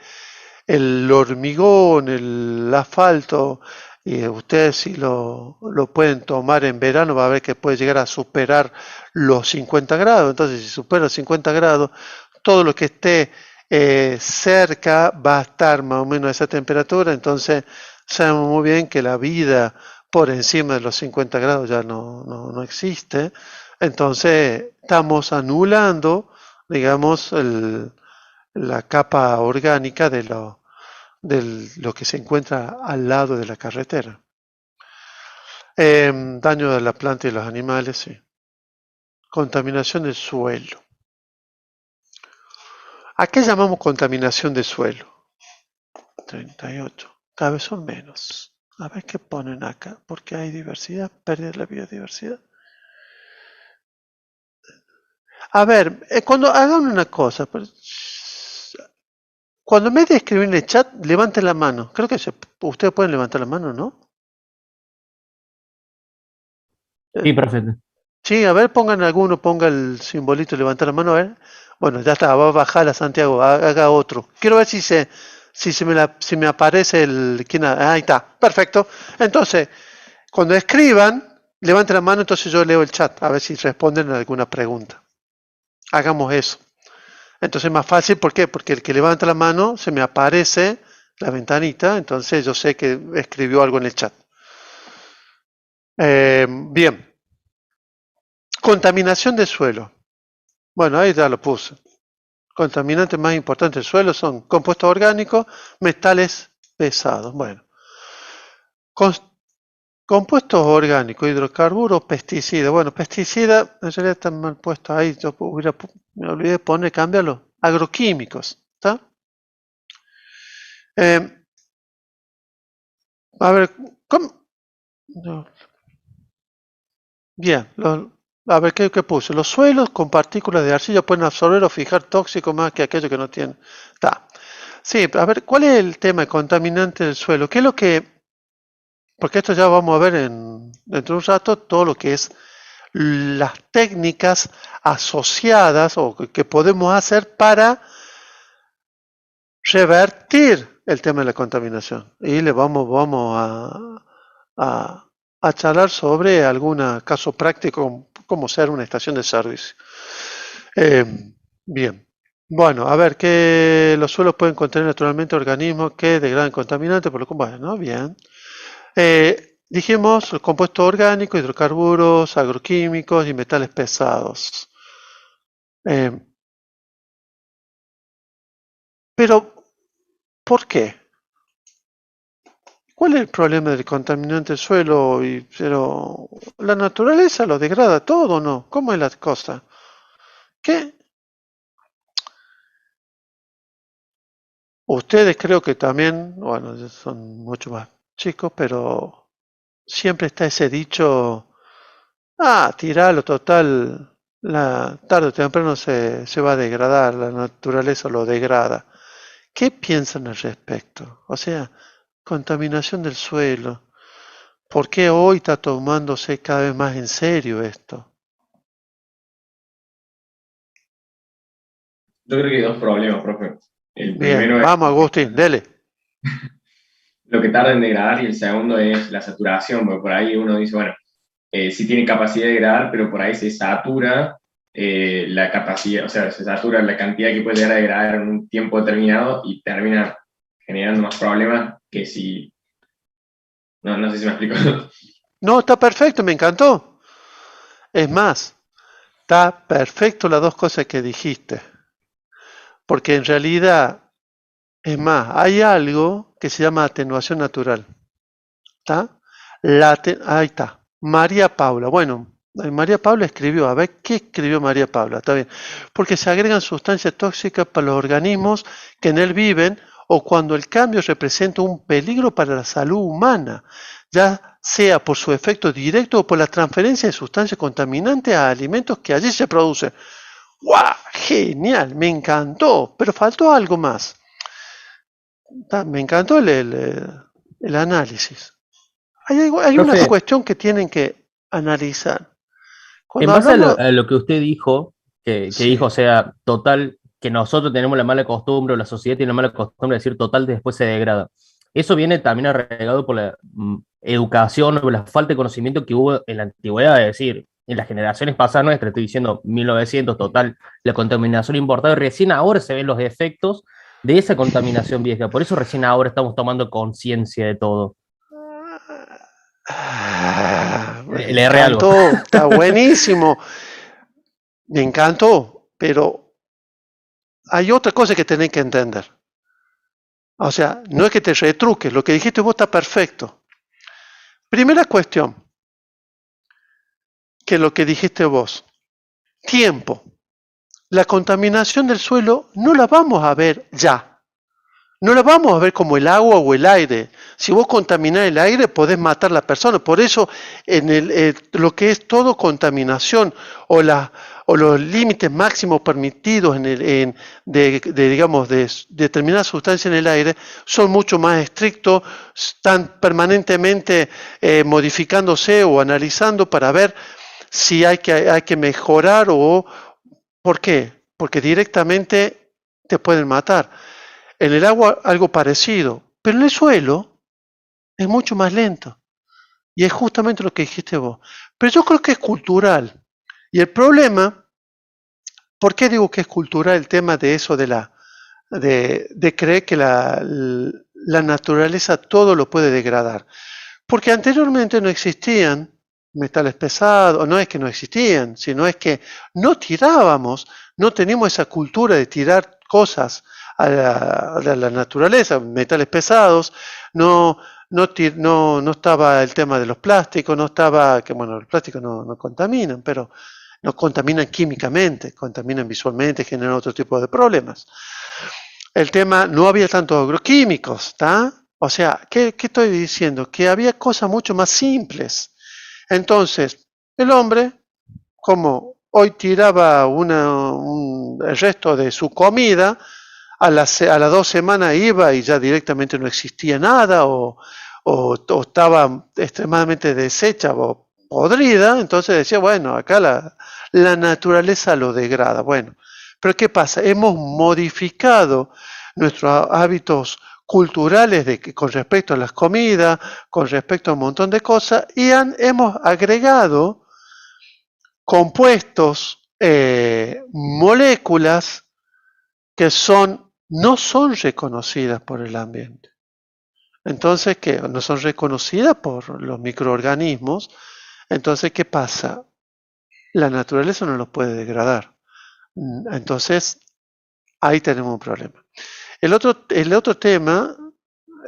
el hormigón, el asfalto, y ustedes si lo pueden tomar en verano, va a ver que puede llegar a superar los 50 grados. Entonces, si supera los 50 grados, todo lo que esté cerca va a estar más o menos a esa temperatura. Entonces, sabemos muy bien que la vida por encima de los 50 grados ya no existe. Entonces, estamos anulando, digamos, la capa orgánica de lo que se encuentra al lado de la carretera. Daño de la planta y los animales, sí. Contaminación del suelo. ¿A qué llamamos contaminación del suelo? 38. Cada vez son menos. A ver qué ponen acá. Porque hay diversidad, pérdida de la biodiversidad. A ver, cuando hagan una cosa, cuando me de escribir en el chat, levanten la mano. Creo que ustedes pueden levantar la mano, ¿no? Sí, perfecto. Sí, a ver, ponga el simbolito, levantar la mano, a ver. Bueno, ya está, va a bajar a Santiago, haga otro. Quiero ver si me aparece ahí está, perfecto. Entonces, cuando escriban, levanten la mano, entonces yo leo el chat, a ver si responden a alguna pregunta. Hagamos eso. Entonces es más fácil, ¿por qué? Porque el que levanta la mano se me aparece la ventanita, entonces yo sé que escribió algo en el chat. Bien. Contaminación del suelo. Bueno, ahí ya lo puse. Contaminantes más importantes del suelo son compuestos orgánicos, metales pesados. Bueno. Compuestos orgánicos, hidrocarburos, pesticidas. Bueno, pesticidas en realidad están mal puestos ahí. Yo me olvidé de poner, cámbialo. Agroquímicos. ¿Está? A ver, ¿cómo? No. Bien, a ver, ¿qué puse? Los suelos con partículas de arcilla pueden absorber o fijar tóxicos más que aquellos que no tienen. Está. Sí, a ver, ¿cuál es el tema de contaminante del suelo? ¿Qué es lo que...? Porque esto ya vamos a ver dentro de un rato todo lo que es las técnicas asociadas o que podemos hacer para revertir el tema de la contaminación. Y le vamos a charlar sobre algún caso práctico como ser una estación de servicio. Bien. Bueno, a ver, que los suelos pueden contener naturalmente organismos que degradan contaminantes, por lo cual, bueno, bien. Dijimos compuestos orgánicos, hidrocarburos, agroquímicos y metales pesados. Pero, ¿por qué? ¿Cuál es el problema del contaminante del suelo? Pero la naturaleza lo degrada todo, ¿no? ¿Cómo es la cosa? ¿Qué? Ustedes creo que también, bueno, son mucho más chicos, pero siempre está ese dicho, tiralo, total, tarde o temprano se va a degradar, la naturaleza lo degrada. ¿Qué piensan al respecto? O sea, contaminación del suelo. ¿Por qué hoy está tomándose cada vez más en serio esto? Yo creo que hay dos problemas, profe. El Bien, primero vamos Agustín, dele. lo que tarda en degradar y el segundo es la saturación, porque por ahí uno dice, bueno, sí tiene capacidad de degradar, pero por ahí se satura la capacidad, o sea, se satura la cantidad que puede llegar a degradar en un tiempo determinado y termina generando más problemas que si... No sé si me explico. No, está perfecto, me encantó. Es más, está perfecto las dos cosas que dijiste. Porque en realidad, es más, hay algo que se llama atenuación natural. ¿Está? Ahí está. María Paula. Bueno, María Paula escribió. A ver, ¿qué escribió María Paula? Está bien. Porque se agregan sustancias tóxicas para los organismos que en él viven o cuando el cambio representa un peligro para la salud humana, ya sea por su efecto directo o por la transferencia de sustancias contaminantes a alimentos que allí se producen. ¡Guau! Genial, me encantó, pero faltó algo más. Me encantó el análisis. Hay una Profe, cuestión que tienen que analizar. en Cuando base hablamos, a lo que usted dijo, que sí, dijo, o sea, total, que nosotros tenemos la mala costumbre, o la sociedad tiene la mala costumbre de decir total, después se degrada. Eso viene también arraigado por la educación o la falta de conocimiento que hubo en la antigüedad, es decir, en las generaciones pasadas nuestras, estoy diciendo 1900, total, la contaminación importada, y recién ahora se ven los efectos de esa contaminación vieja. Por eso recién ahora estamos tomando conciencia de todo. me Le erré algo. encantó, está buenísimo, me encantó, pero hay otra cosa que tenés que entender. O sea, no es que te retruques, lo que dijiste vos está perfecto. Primera cuestión, que lo que dijiste vos, tiempo. La contaminación del suelo no la vamos a ver ya. No la vamos a ver como el agua o el aire. Si vos contaminás el aire, podés matar a la persona. Por eso, en lo que es todo contaminación o los límites máximos permitidos de determinadas sustancias en el aire son mucho más estrictos, están permanentemente modificándose o analizando para ver si hay que mejorar o... ¿Por qué? Porque directamente te pueden matar. En el agua algo parecido, pero en el suelo es mucho más lento. Y es justamente lo que dijiste vos. Pero yo creo que es cultural. Y el problema, ¿por qué digo que es cultural el tema de eso de creer que la naturaleza todo lo puede degradar? Porque anteriormente no existían metales pesados, o no es que no existían, sino es que no tirábamos, no teníamos esa cultura de tirar cosas a la naturaleza, metales pesados, no estaba el tema de los plásticos, no estaba, que bueno, los plásticos no contaminan, pero no contaminan químicamente, contaminan visualmente, generan otro tipo de problemas. El tema, no había tantos agroquímicos, ¿está? O sea, ¿qué estoy diciendo? Que había cosas mucho más simples. Entonces, el hombre, como hoy tiraba el resto de su comida, a las 2 semanas iba y ya directamente no existía nada o estaba extremadamente deshecha o podrida, entonces decía, bueno, acá la naturaleza lo degrada. Bueno, pero ¿qué pasa? Hemos modificado nuestros hábitos culturales con respecto a las comidas, con respecto a un montón de cosas, y hemos agregado compuestos, moléculas que no son reconocidas por el ambiente. Entonces, que no son reconocidas por los microorganismos. Entonces, ¿qué pasa? La naturaleza no los puede degradar. Entonces, ahí tenemos un problema. El otro tema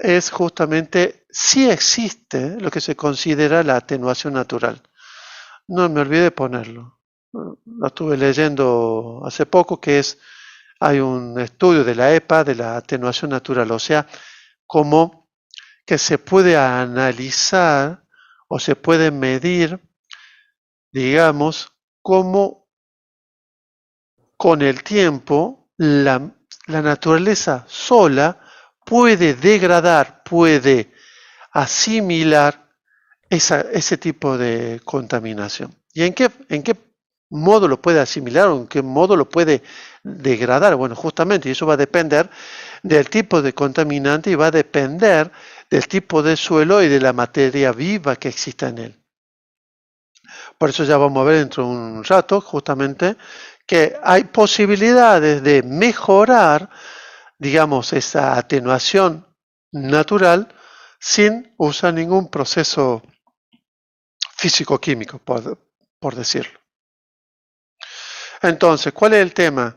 es justamente si existe lo que se considera la atenuación natural. No me olvidé de ponerlo. Lo estuve leyendo hace poco, hay un estudio de la EPA de la atenuación natural, o sea, como que se puede analizar o se puede medir, digamos, cómo con el tiempo la naturaleza sola puede degradar, puede asimilar ese tipo de contaminación. ¿Y en qué modo lo puede asimilar o en qué modo lo puede degradar? Bueno, justamente, y eso va a depender del tipo de contaminante y va a depender del tipo de suelo y de la materia viva que exista en él. Por eso ya vamos a ver dentro de un rato, justamente, que hay posibilidades de mejorar, digamos, esa atenuación natural sin usar ningún proceso físico-químico, por decirlo. Entonces, ¿cuál es el tema?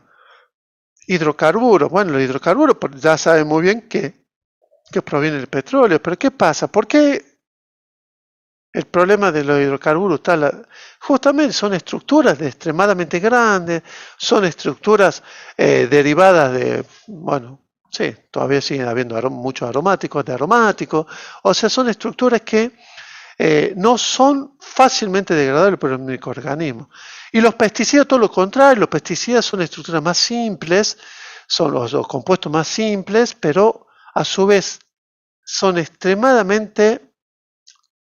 Hidrocarburos. Bueno, los hidrocarburos ya saben muy bien que proviene del petróleo, pero ¿qué pasa? ¿Por qué el problema de los hidrocarburos está? Justamente son estructuras extremadamente grandes, son estructuras derivadas de, bueno, sí, todavía siguen habiendo muchos aromáticos, o sea, son estructuras que no son fácilmente degradables por el microorganismo. Y los pesticidas, todo lo contrario, los pesticidas son estructuras más simples, son los compuestos más simples, pero a su vez son extremadamente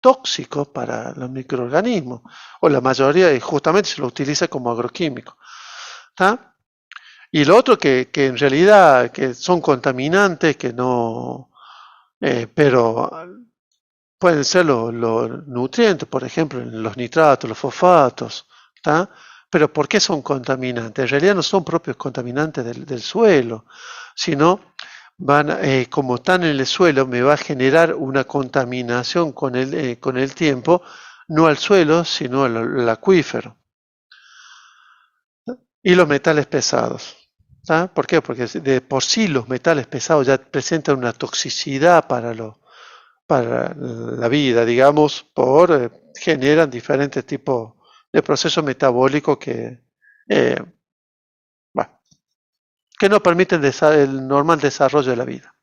tóxicos para los microorganismos, o la mayoría justamente se lo utiliza como agroquímico. ¿Tá? Y lo otro que en realidad que son contaminantes, que no, pero pueden ser los nutrientes, por ejemplo, los nitratos, los fosfatos, ¿tá? Pero ¿por qué son contaminantes? En realidad no son propios contaminantes del suelo, sino como están en el suelo, me va a generar una contaminación con el tiempo, no al suelo, sino al acuífero. Y los metales pesados. ¿Tá? ¿Por qué? Porque de por sí los metales pesados ya presentan una toxicidad para la vida, digamos, generan diferentes tipos de procesos metabólicos que no permiten el normal desarrollo de la vida.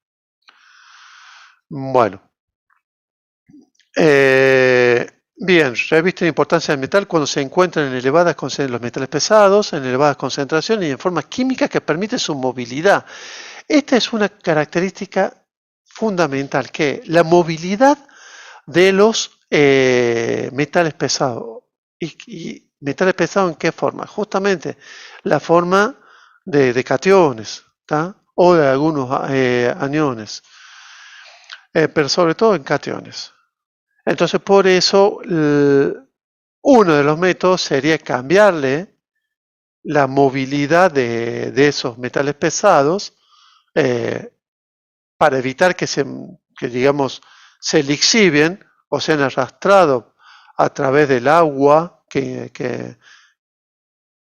Bueno. Bien, revisten la importancia del metal cuando se encuentran en elevadas concentraciones, los metales pesados, en elevadas concentraciones y en formas químicas que permiten su movilidad. Esta es una característica fundamental, que la movilidad de los metales pesados. ¿Y metales pesados en qué forma? Justamente la forma de cationes, ¿tá? O de algunos aniones, pero sobre todo en cationes. Entonces, por eso, uno de los métodos sería cambiarle la movilidad de esos metales pesados para evitar que digamos, se lixiven o sean arrastrados a través del agua que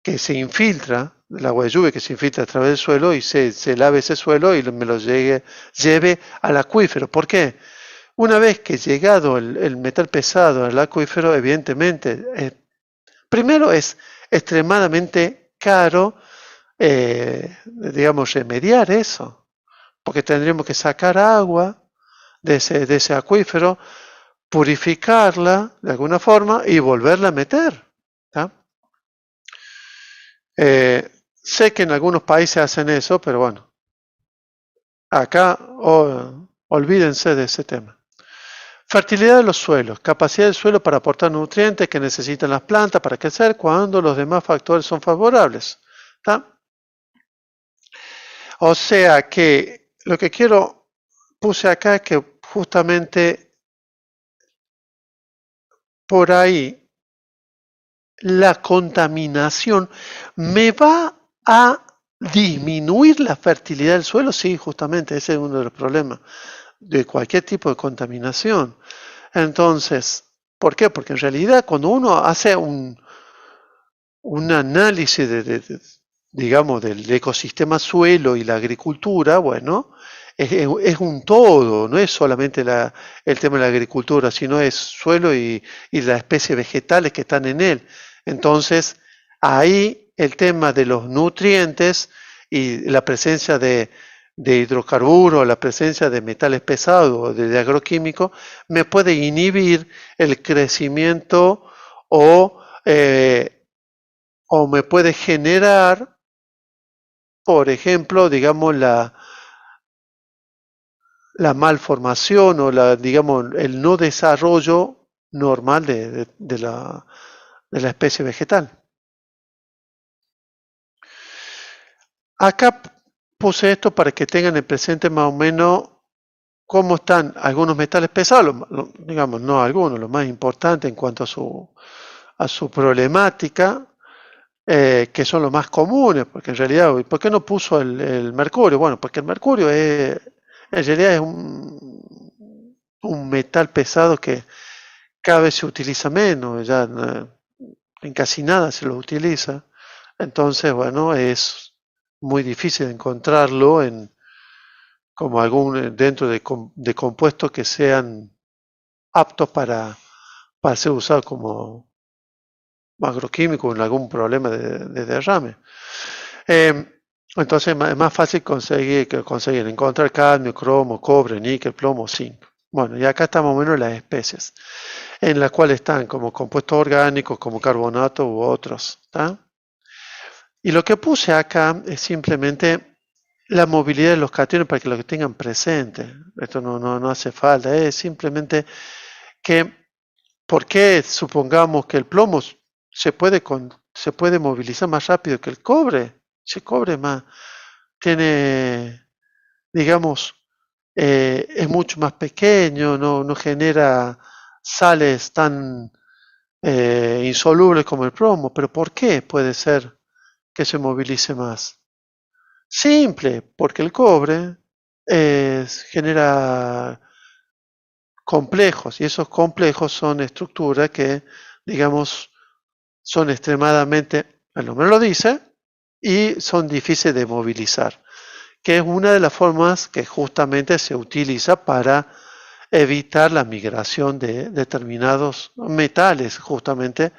se infiltra, el agua de lluvia que se infiltra a través del suelo y se lave ese suelo y me lo lleve al acuífero. ¿Por qué? Una vez que llegado el metal pesado al acuífero, evidentemente, primero es extremadamente caro, digamos, remediar eso, porque tendríamos que sacar agua de ese acuífero, purificarla de alguna forma y volverla a meter. ¿Tá? Sé que en algunos países hacen eso, pero bueno, acá olvídense de ese tema. Fertilidad de los suelos, capacidad del suelo para aportar nutrientes que necesitan las plantas para crecer cuando los demás factores son favorables. ¿Tá? O sea que lo que puse acá es que justamente por ahí la contaminación me va a disminuir la fertilidad del suelo. Sí, justamente ese es uno de los problemas de cualquier tipo de contaminación. Entonces, ¿por qué? Porque en realidad cuando uno hace un análisis digamos, del ecosistema suelo y la agricultura, bueno, es un todo, no es solamente el tema de la agricultura, sino es suelo y las especies vegetales que están en él. Entonces, ahí el tema de los nutrientes y la presencia de hidrocarburos, la presencia de metales pesados, de agroquímicos, me puede inhibir el crecimiento o me puede generar, por ejemplo, digamos, la malformación o digamos, el no desarrollo normal de la especie vegetal. Acá puse esto para que tengan en presente más o menos cómo están algunos metales pesados, digamos, no algunos, los más importantes en cuanto a su problemática, que son los más comunes, porque en realidad, ¿por qué no puso el mercurio? Bueno, porque el mercurio en realidad es un metal pesado que cada vez se utiliza menos, ya en casi nada se lo utiliza, entonces, bueno, es muy difícil encontrarlo como dentro de compuestos que sean aptos para ser usados como agroquímico en algún problema de derrame. Entonces es más fácil conseguir encontrar cadmio, cromo, cobre, níquel, plomo, zinc. Bueno, y acá estamos más o menos las especies. en la cual están como compuestos orgánicos, como carbonato u otros. ¿Tá? Y lo que puse acá es simplemente la movilidad de los cationes para que lo tengan presente. Esto no hace falta, es simplemente que, ¿por qué supongamos que el plomo se puede movilizar más rápido que el cobre? Si el cobre tiene, digamos, es mucho más pequeño, no genera sales tan insolubles como el plomo. ¿Pero por qué puede ser que se movilice más? Simple, porque el cobre genera complejos, y esos complejos son estructuras que, digamos, son extremadamente, el nombre lo dice, y son difíciles de movilizar, que es una de las formas que justamente se utiliza para evitar la migración de determinados metales, justamente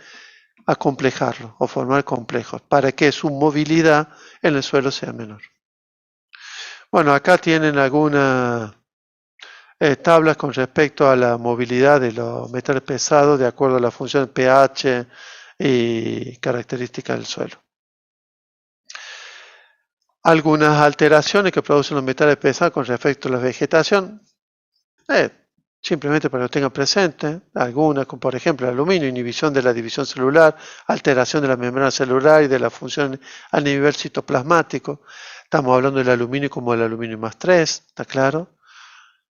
acomplejarlos o formar complejos, para que su movilidad en el suelo sea menor. Bueno, acá tienen algunas tablas con respecto a la movilidad de los metales pesados de acuerdo a la función pH y características del suelo. Algunas alteraciones que producen los metales pesados con respecto a la vegetación, simplemente para que lo tengan presente, algunas, como por ejemplo el aluminio, inhibición de la división celular, alteración de la membrana celular y de la función a nivel citoplasmático. Estamos hablando del aluminio como el aluminio más 3, ¿está claro?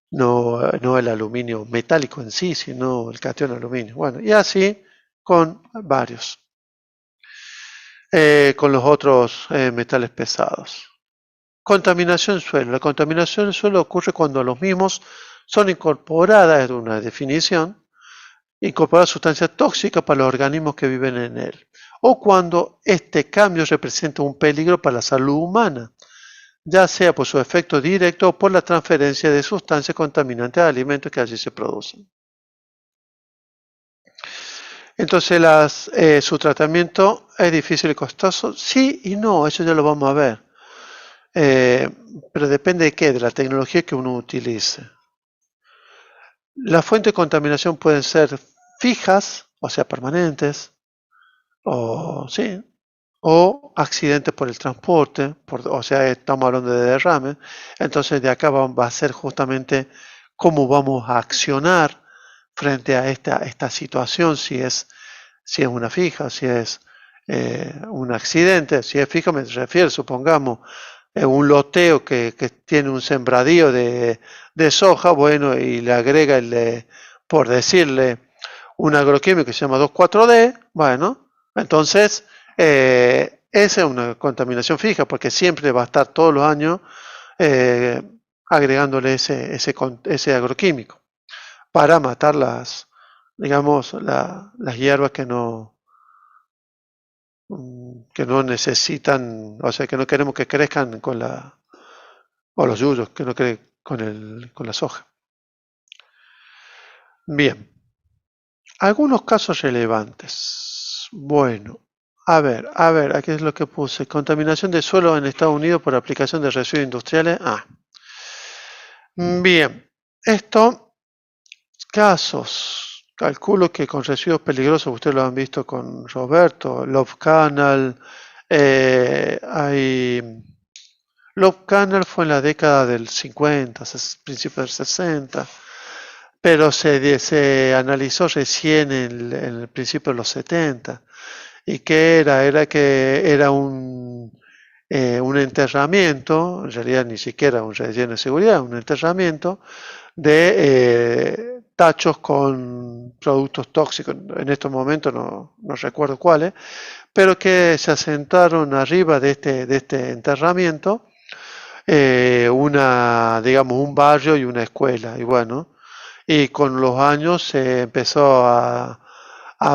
No el aluminio metálico en sí, sino el catión aluminio. Bueno, y así con varios. Con los otros metales pesados. Contaminación suelo. La contaminación del suelo ocurre cuando los mismos son incorporadas, es una definición, incorporar sustancias tóxicas para los organismos que viven en él, o cuando este cambio representa un peligro para la salud humana, ya sea por su efecto directo o por la transferencia de sustancias contaminantes a alimentos que allí se producen. Entonces, su tratamiento es difícil y costoso, sí y no, eso ya lo vamos a ver. Pero depende de qué, de la tecnología que uno utilice. Las fuentes de contaminación pueden ser fijas, o sea, permanentes, o accidentes por el transporte, o sea, estamos hablando de derrame. Entonces, de acá va a ser justamente cómo vamos a accionar frente a esta situación, si es una fija, si es un accidente. Si es fija, me refiero, supongamos, un loteo que tiene un sembradío de soja, bueno, y le agrega, por decirle, un agroquímico que se llama 2,4-D, bueno, entonces esa es una contaminación fija, porque siempre va a estar todos los años agregándole ese agroquímico para matar las hierbas que no necesitan, o sea, que no queremos que crezcan o los yuyos, que no crezcan con la soja. Bien, algunos casos relevantes. Bueno, a ver, aquí es lo que puse. Contaminación de suelo en Estados Unidos por aplicación de residuos industriales. Bien, casos, calculo que con residuos peligrosos, ustedes lo han visto con Roberto, Love Canal, Love Canal fue en la década del 50, principios del 60, pero se analizó recién en el principio de los 70. ¿Y qué era? Era que era un enterramiento, en realidad ni siquiera un relleno de seguridad, un enterramiento de tachos con productos tóxicos. En estos momentos no recuerdo cuáles, pero que se asentaron arriba de este enterramiento un barrio y una escuela. Y bueno, y con los años se empezó a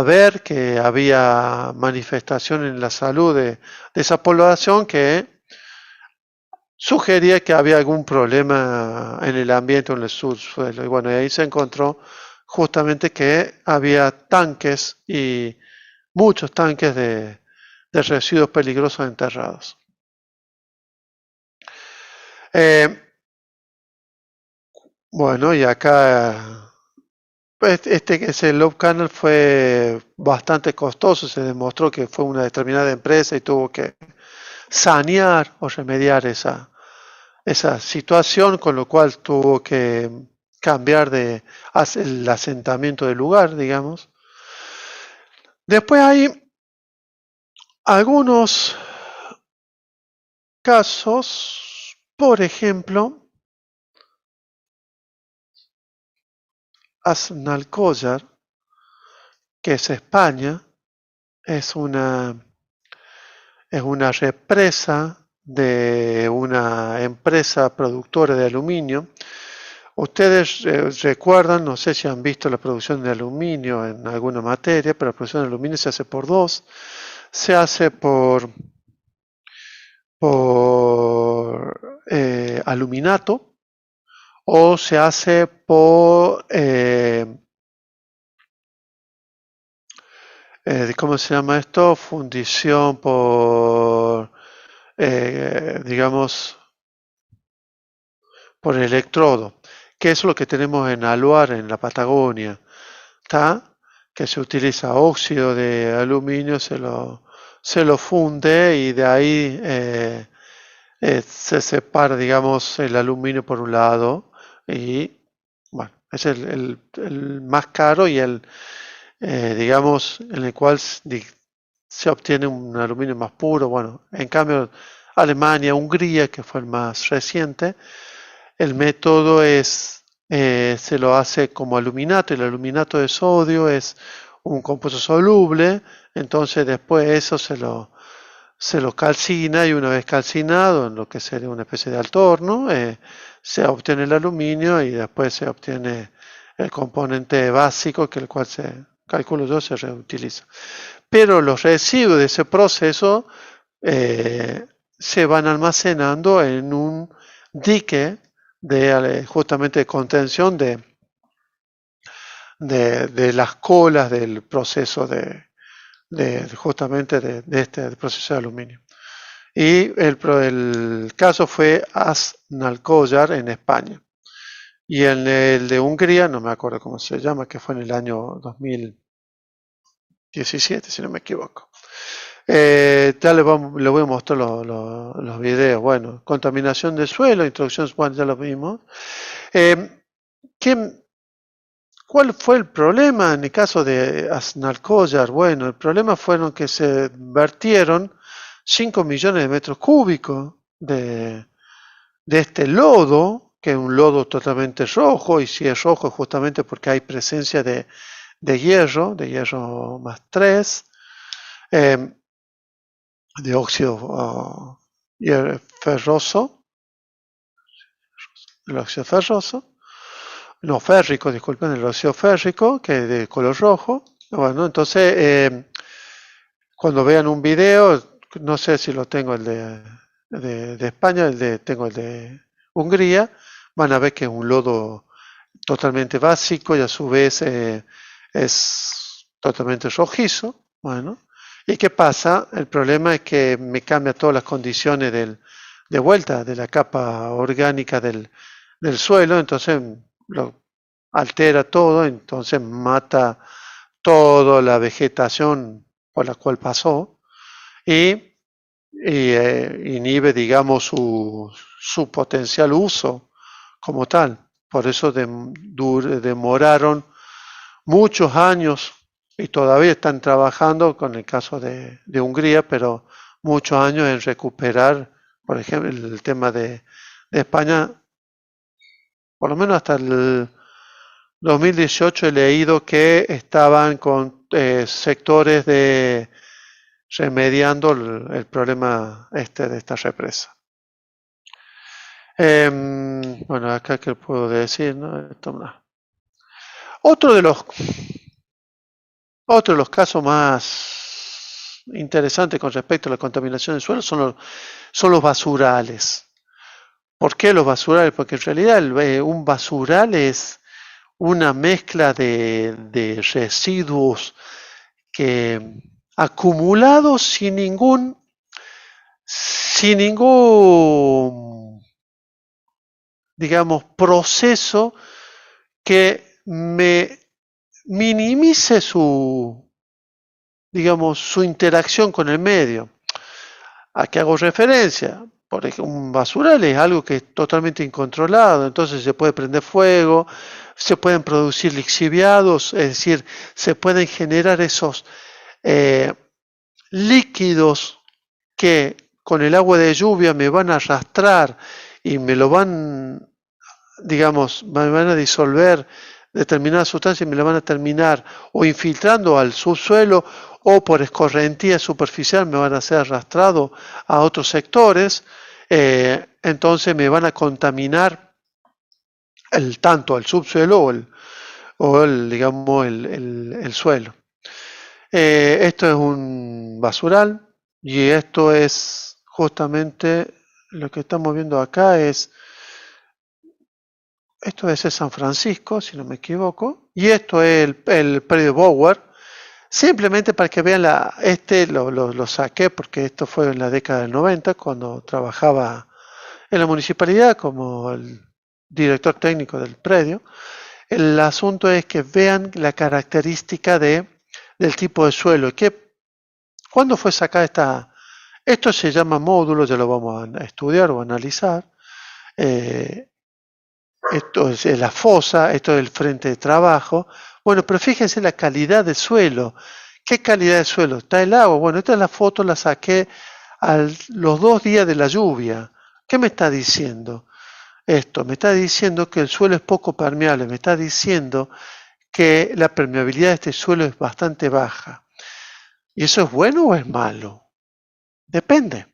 ver que había manifestaciones en la salud de esa población que sugería que había algún problema en el ambiente o en el subsuelo. Y bueno, y ahí se encontró justamente que había tanques, y muchos tanques de residuos peligrosos enterrados. Bueno, y acá ese Love Canal fue bastante costoso, se demostró que fue una determinada empresa y tuvo que sanear o remediar esa situación, con lo cual tuvo que cambiar el asentamiento del lugar, digamos. Después hay algunos casos, por ejemplo, Aznalcóllar, que es España, es una represa de una empresa productora de aluminio. Ustedes recuerdan, no sé si han visto la producción de aluminio en alguna materia, pero la producción de aluminio se hace por dos. Se hace por aluminato o se hace por, ¿cómo se llama esto? Fundición por, digamos, por electrodo, que es lo que tenemos en Aluar, en la Patagonia, ¿tá? Que se utiliza óxido de aluminio, se lo funde y de ahí se separa, digamos, el aluminio por un lado y, bueno, es el más caro y digamos, en el cual se obtiene un aluminio más puro. Bueno, en cambio, Alemania, Hungría, que fue el más reciente, el método se lo hace como aluminato, y el aluminato de sodio es un compuesto soluble, entonces después eso se lo calcina, y una vez calcinado, en lo que sería una especie de altorno, se obtiene el aluminio y después se obtiene el componente básico, que el cual calculo yo, se reutiliza. Pero los residuos de ese proceso se van almacenando en un dique justamente de contención de las colas del proceso justamente de este proceso de aluminio. Y el caso fue Aznalcóllar en España. Y en el de Hungría, no me acuerdo cómo se llama, que fue en el año 2017, si no me equivoco. Ya le voy a mostrar los videos. Bueno, contaminación del suelo, introducción, bueno, ya lo vimos. ¿Cuál fue el problema en el caso de Aznalcóllar? Bueno, el problema fueron que se vertieron 5 millones de metros cúbicos de este lodo, que es un lodo totalmente rojo, y si es rojo es justamente porque hay presencia de hierro más 3, de óxido ferroso, el óxido ferroso, no férrico, disculpen, el óxido férrico, que es de color rojo. Bueno, entonces, cuando vean un video, no sé si lo tengo el de España, tengo el de Hungría, van a ver que es un lodo totalmente básico y a su vez es totalmente rojizo. Bueno, ¿y qué pasa? El problema es que me cambia todas las condiciones de vuelta de la capa orgánica del suelo, entonces lo altera todo, entonces mata toda la vegetación por la cual pasó y inhibe, digamos, su potencial uso como tal. Por eso demoraron muchos años, y todavía están trabajando con el caso de Hungría, pero muchos años en recuperar, por ejemplo, el tema de España. Por lo menos hasta el 2018 he leído que estaban con sectores remediando el problema de esta represa. Bueno, acá que puedo decir, ¿no? Otro de los casos más interesantes con respecto a la contaminación del suelo son los basurales. ¿Por qué los basurales? Porque en realidad un basural es una mezcla de residuos que acumulados sin ningún, digamos, proceso que me minimice su, digamos, su interacción con el medio. ¿A qué hago referencia? Por ejemplo, un basural es algo que es totalmente incontrolado, entonces se puede prender fuego, se pueden producir lixiviados, es decir, se pueden generar esos líquidos que con el agua de lluvia me van a arrastrar y me lo van, digamos, me van a disolver determinadas sustancias y me lo van a terminar o infiltrando al subsuelo o por escorrentía superficial me van a ser arrastrado a otros sectores, entonces me van a contaminar tanto el subsuelo o digamos, el suelo. Esto es un basural y esto es justamente lo que estamos viendo acá esto es San Francisco, si no me equivoco, y esto es el predio Bower. Simplemente para que vean, lo saqué porque esto fue en la década del 90, cuando trabajaba en la municipalidad como el director técnico del predio. El asunto es que vean la característica del tipo de suelo. ¿Cuándo fue sacada esto se llama módulo, ya lo vamos a estudiar o analizar. Esto es la fosa, esto es el frente de trabajo. Bueno, pero fíjense la calidad del suelo. ¿Qué calidad de suelo? Está el agua. Bueno, esta es la foto, la saqué los 2 días de la lluvia. ¿Qué me está diciendo esto? Me está diciendo que el suelo es poco permeable. Me está diciendo que la permeabilidad de este suelo es bastante baja. ¿Y eso es bueno o es malo? Depende.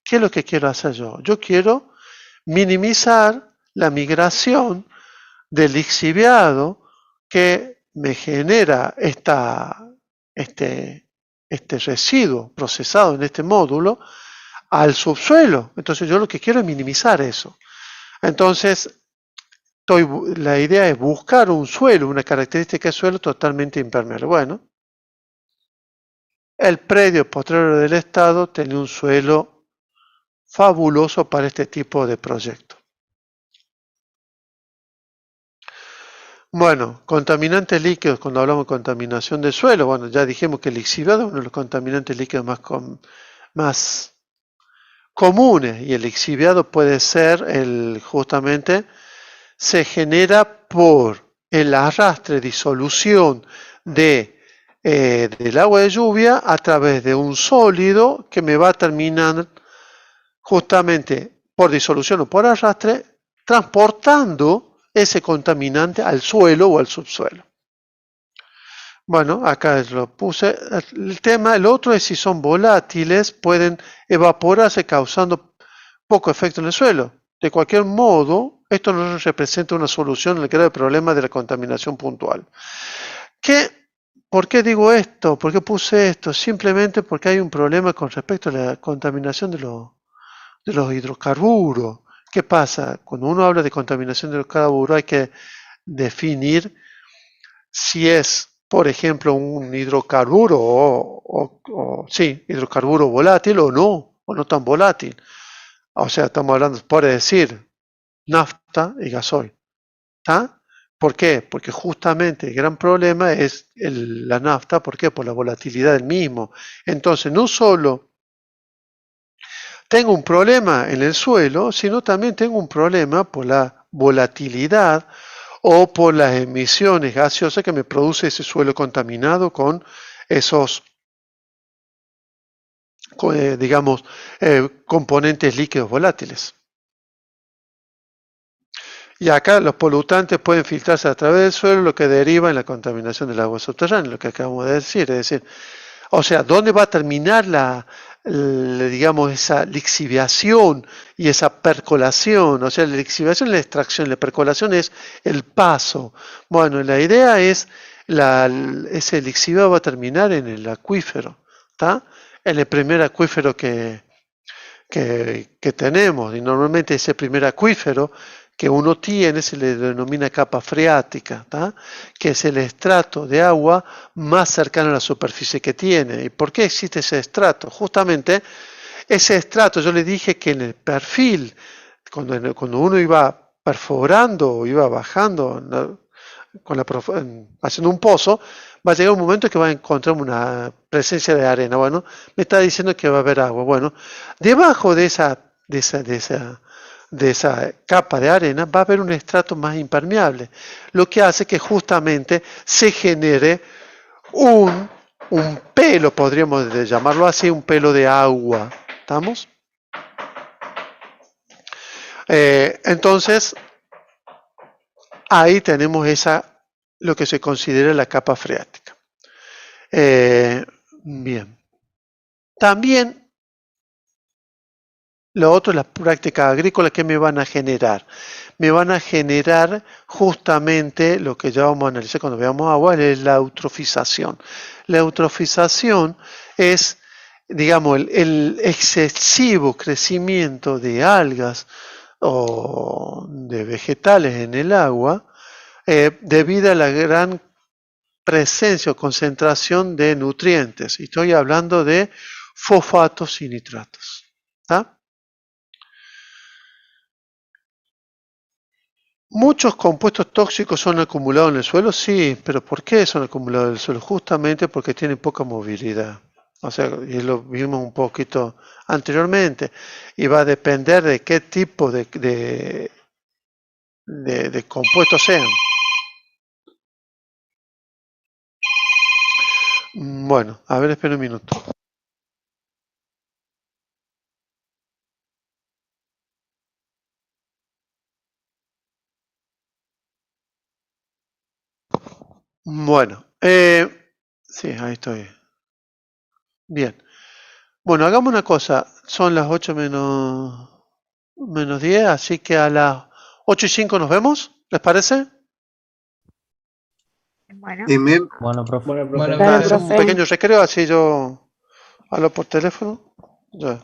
¿Qué es lo que quiero hacer yo? Yo quiero minimizar la migración del lixiviado que me genera este residuo procesado en este módulo al subsuelo. Entonces yo lo que quiero es minimizar eso. Entonces la idea es buscar un suelo, una característica de suelo totalmente impermeable. Bueno, el predio Potrero del Estado tiene un suelo fabuloso para este tipo de proyecto. Bueno, contaminantes líquidos, cuando hablamos de contaminación del suelo, bueno, ya dijimos que el lixiviado es uno de los contaminantes líquidos más comunes, y el lixiviado puede ser justamente se genera por el arrastre, disolución del agua de lluvia a través de un sólido que me va a terminar justamente por disolución o por arrastre transportando ese contaminante al suelo o al subsuelo. Bueno, acá lo puse. El otro es si son volátiles, pueden evaporarse causando poco efecto en el suelo. De cualquier modo, esto no representa una solución al grave problema de la contaminación puntual. ¿Por qué digo esto? ¿Por qué puse esto? Simplemente porque hay un problema con respecto a la contaminación de los hidrocarburos. ¿Qué pasa? Cuando uno habla de contaminación de hidrocarburos hay que definir si es, por ejemplo, un hidrocarburo hidrocarburo volátil o no tan volátil. O sea, estamos hablando, por decir, nafta y gasoil. ¿Está? ¿Por qué? Porque justamente el gran problema es la nafta. ¿Por qué? Por la volatilidad del mismo. Entonces, no solo tengo un problema en el suelo, sino también tengo un problema por la volatilidad o por las emisiones gaseosas que me produce ese suelo contaminado con esos, componentes líquidos volátiles. Y acá los polutantes pueden filtrarse a través del suelo, lo que deriva en la contaminación del agua subterránea, lo que acabamos de decir. Es decir, o sea, ¿dónde va a terminar esa lixiviación y esa percolación? O sea, la lixiviación es la extracción, la percolación es el paso. Bueno, la idea es ese lixiviado va a terminar en el acuífero, ¿está? En el primer acuífero que tenemos, y normalmente ese primer acuífero que uno tiene se le denomina capa freática, ¿tá? Que es el estrato de agua más cercano a la superficie que tiene. ¿Y por qué existe ese estrato? Justamente ese estrato, yo le dije que en el perfil, cuando uno iba perforando o iba bajando haciendo un pozo, va a llegar un momento que va a encontrar una presencia de arena. Bueno, me está diciendo que va a haber agua. Bueno, debajo de esa capa de arena va a haber un estrato más impermeable, lo que hace que justamente se genere un pelo, podríamos llamarlo así, un pelo de agua. ¿Estamos? Entonces, ahí tenemos lo que se considera la capa freática. Bien. También, lo otro, las prácticas agrícolas que me van a generar. Me van a generar justamente lo que ya vamos a analizar cuando veamos agua, es la eutrofización. La eutrofización es, digamos, el excesivo crecimiento de algas o de vegetales en el agua debido a la gran presencia o concentración de nutrientes. Y estoy hablando de fosfatos y nitratos. ¿Está? ¿Muchos compuestos tóxicos son acumulados en el suelo? Sí, pero ¿por qué son acumulados en el suelo? Justamente porque tienen poca movilidad. O sea, y lo vimos un poquito anteriormente. Y va a depender de qué tipo de compuestos sean. Bueno, a ver, espera un minuto. Bueno, sí, ahí estoy. Bien. Bueno, hagamos una cosa. Son las 8 menos 10, así que a las 8:05 nos vemos. ¿Les parece? Bueno, Bueno, profe. Bueno, profe. Bueno, Dale, Es un profe. pequeño recreo, así yo hablo por teléfono. Ya.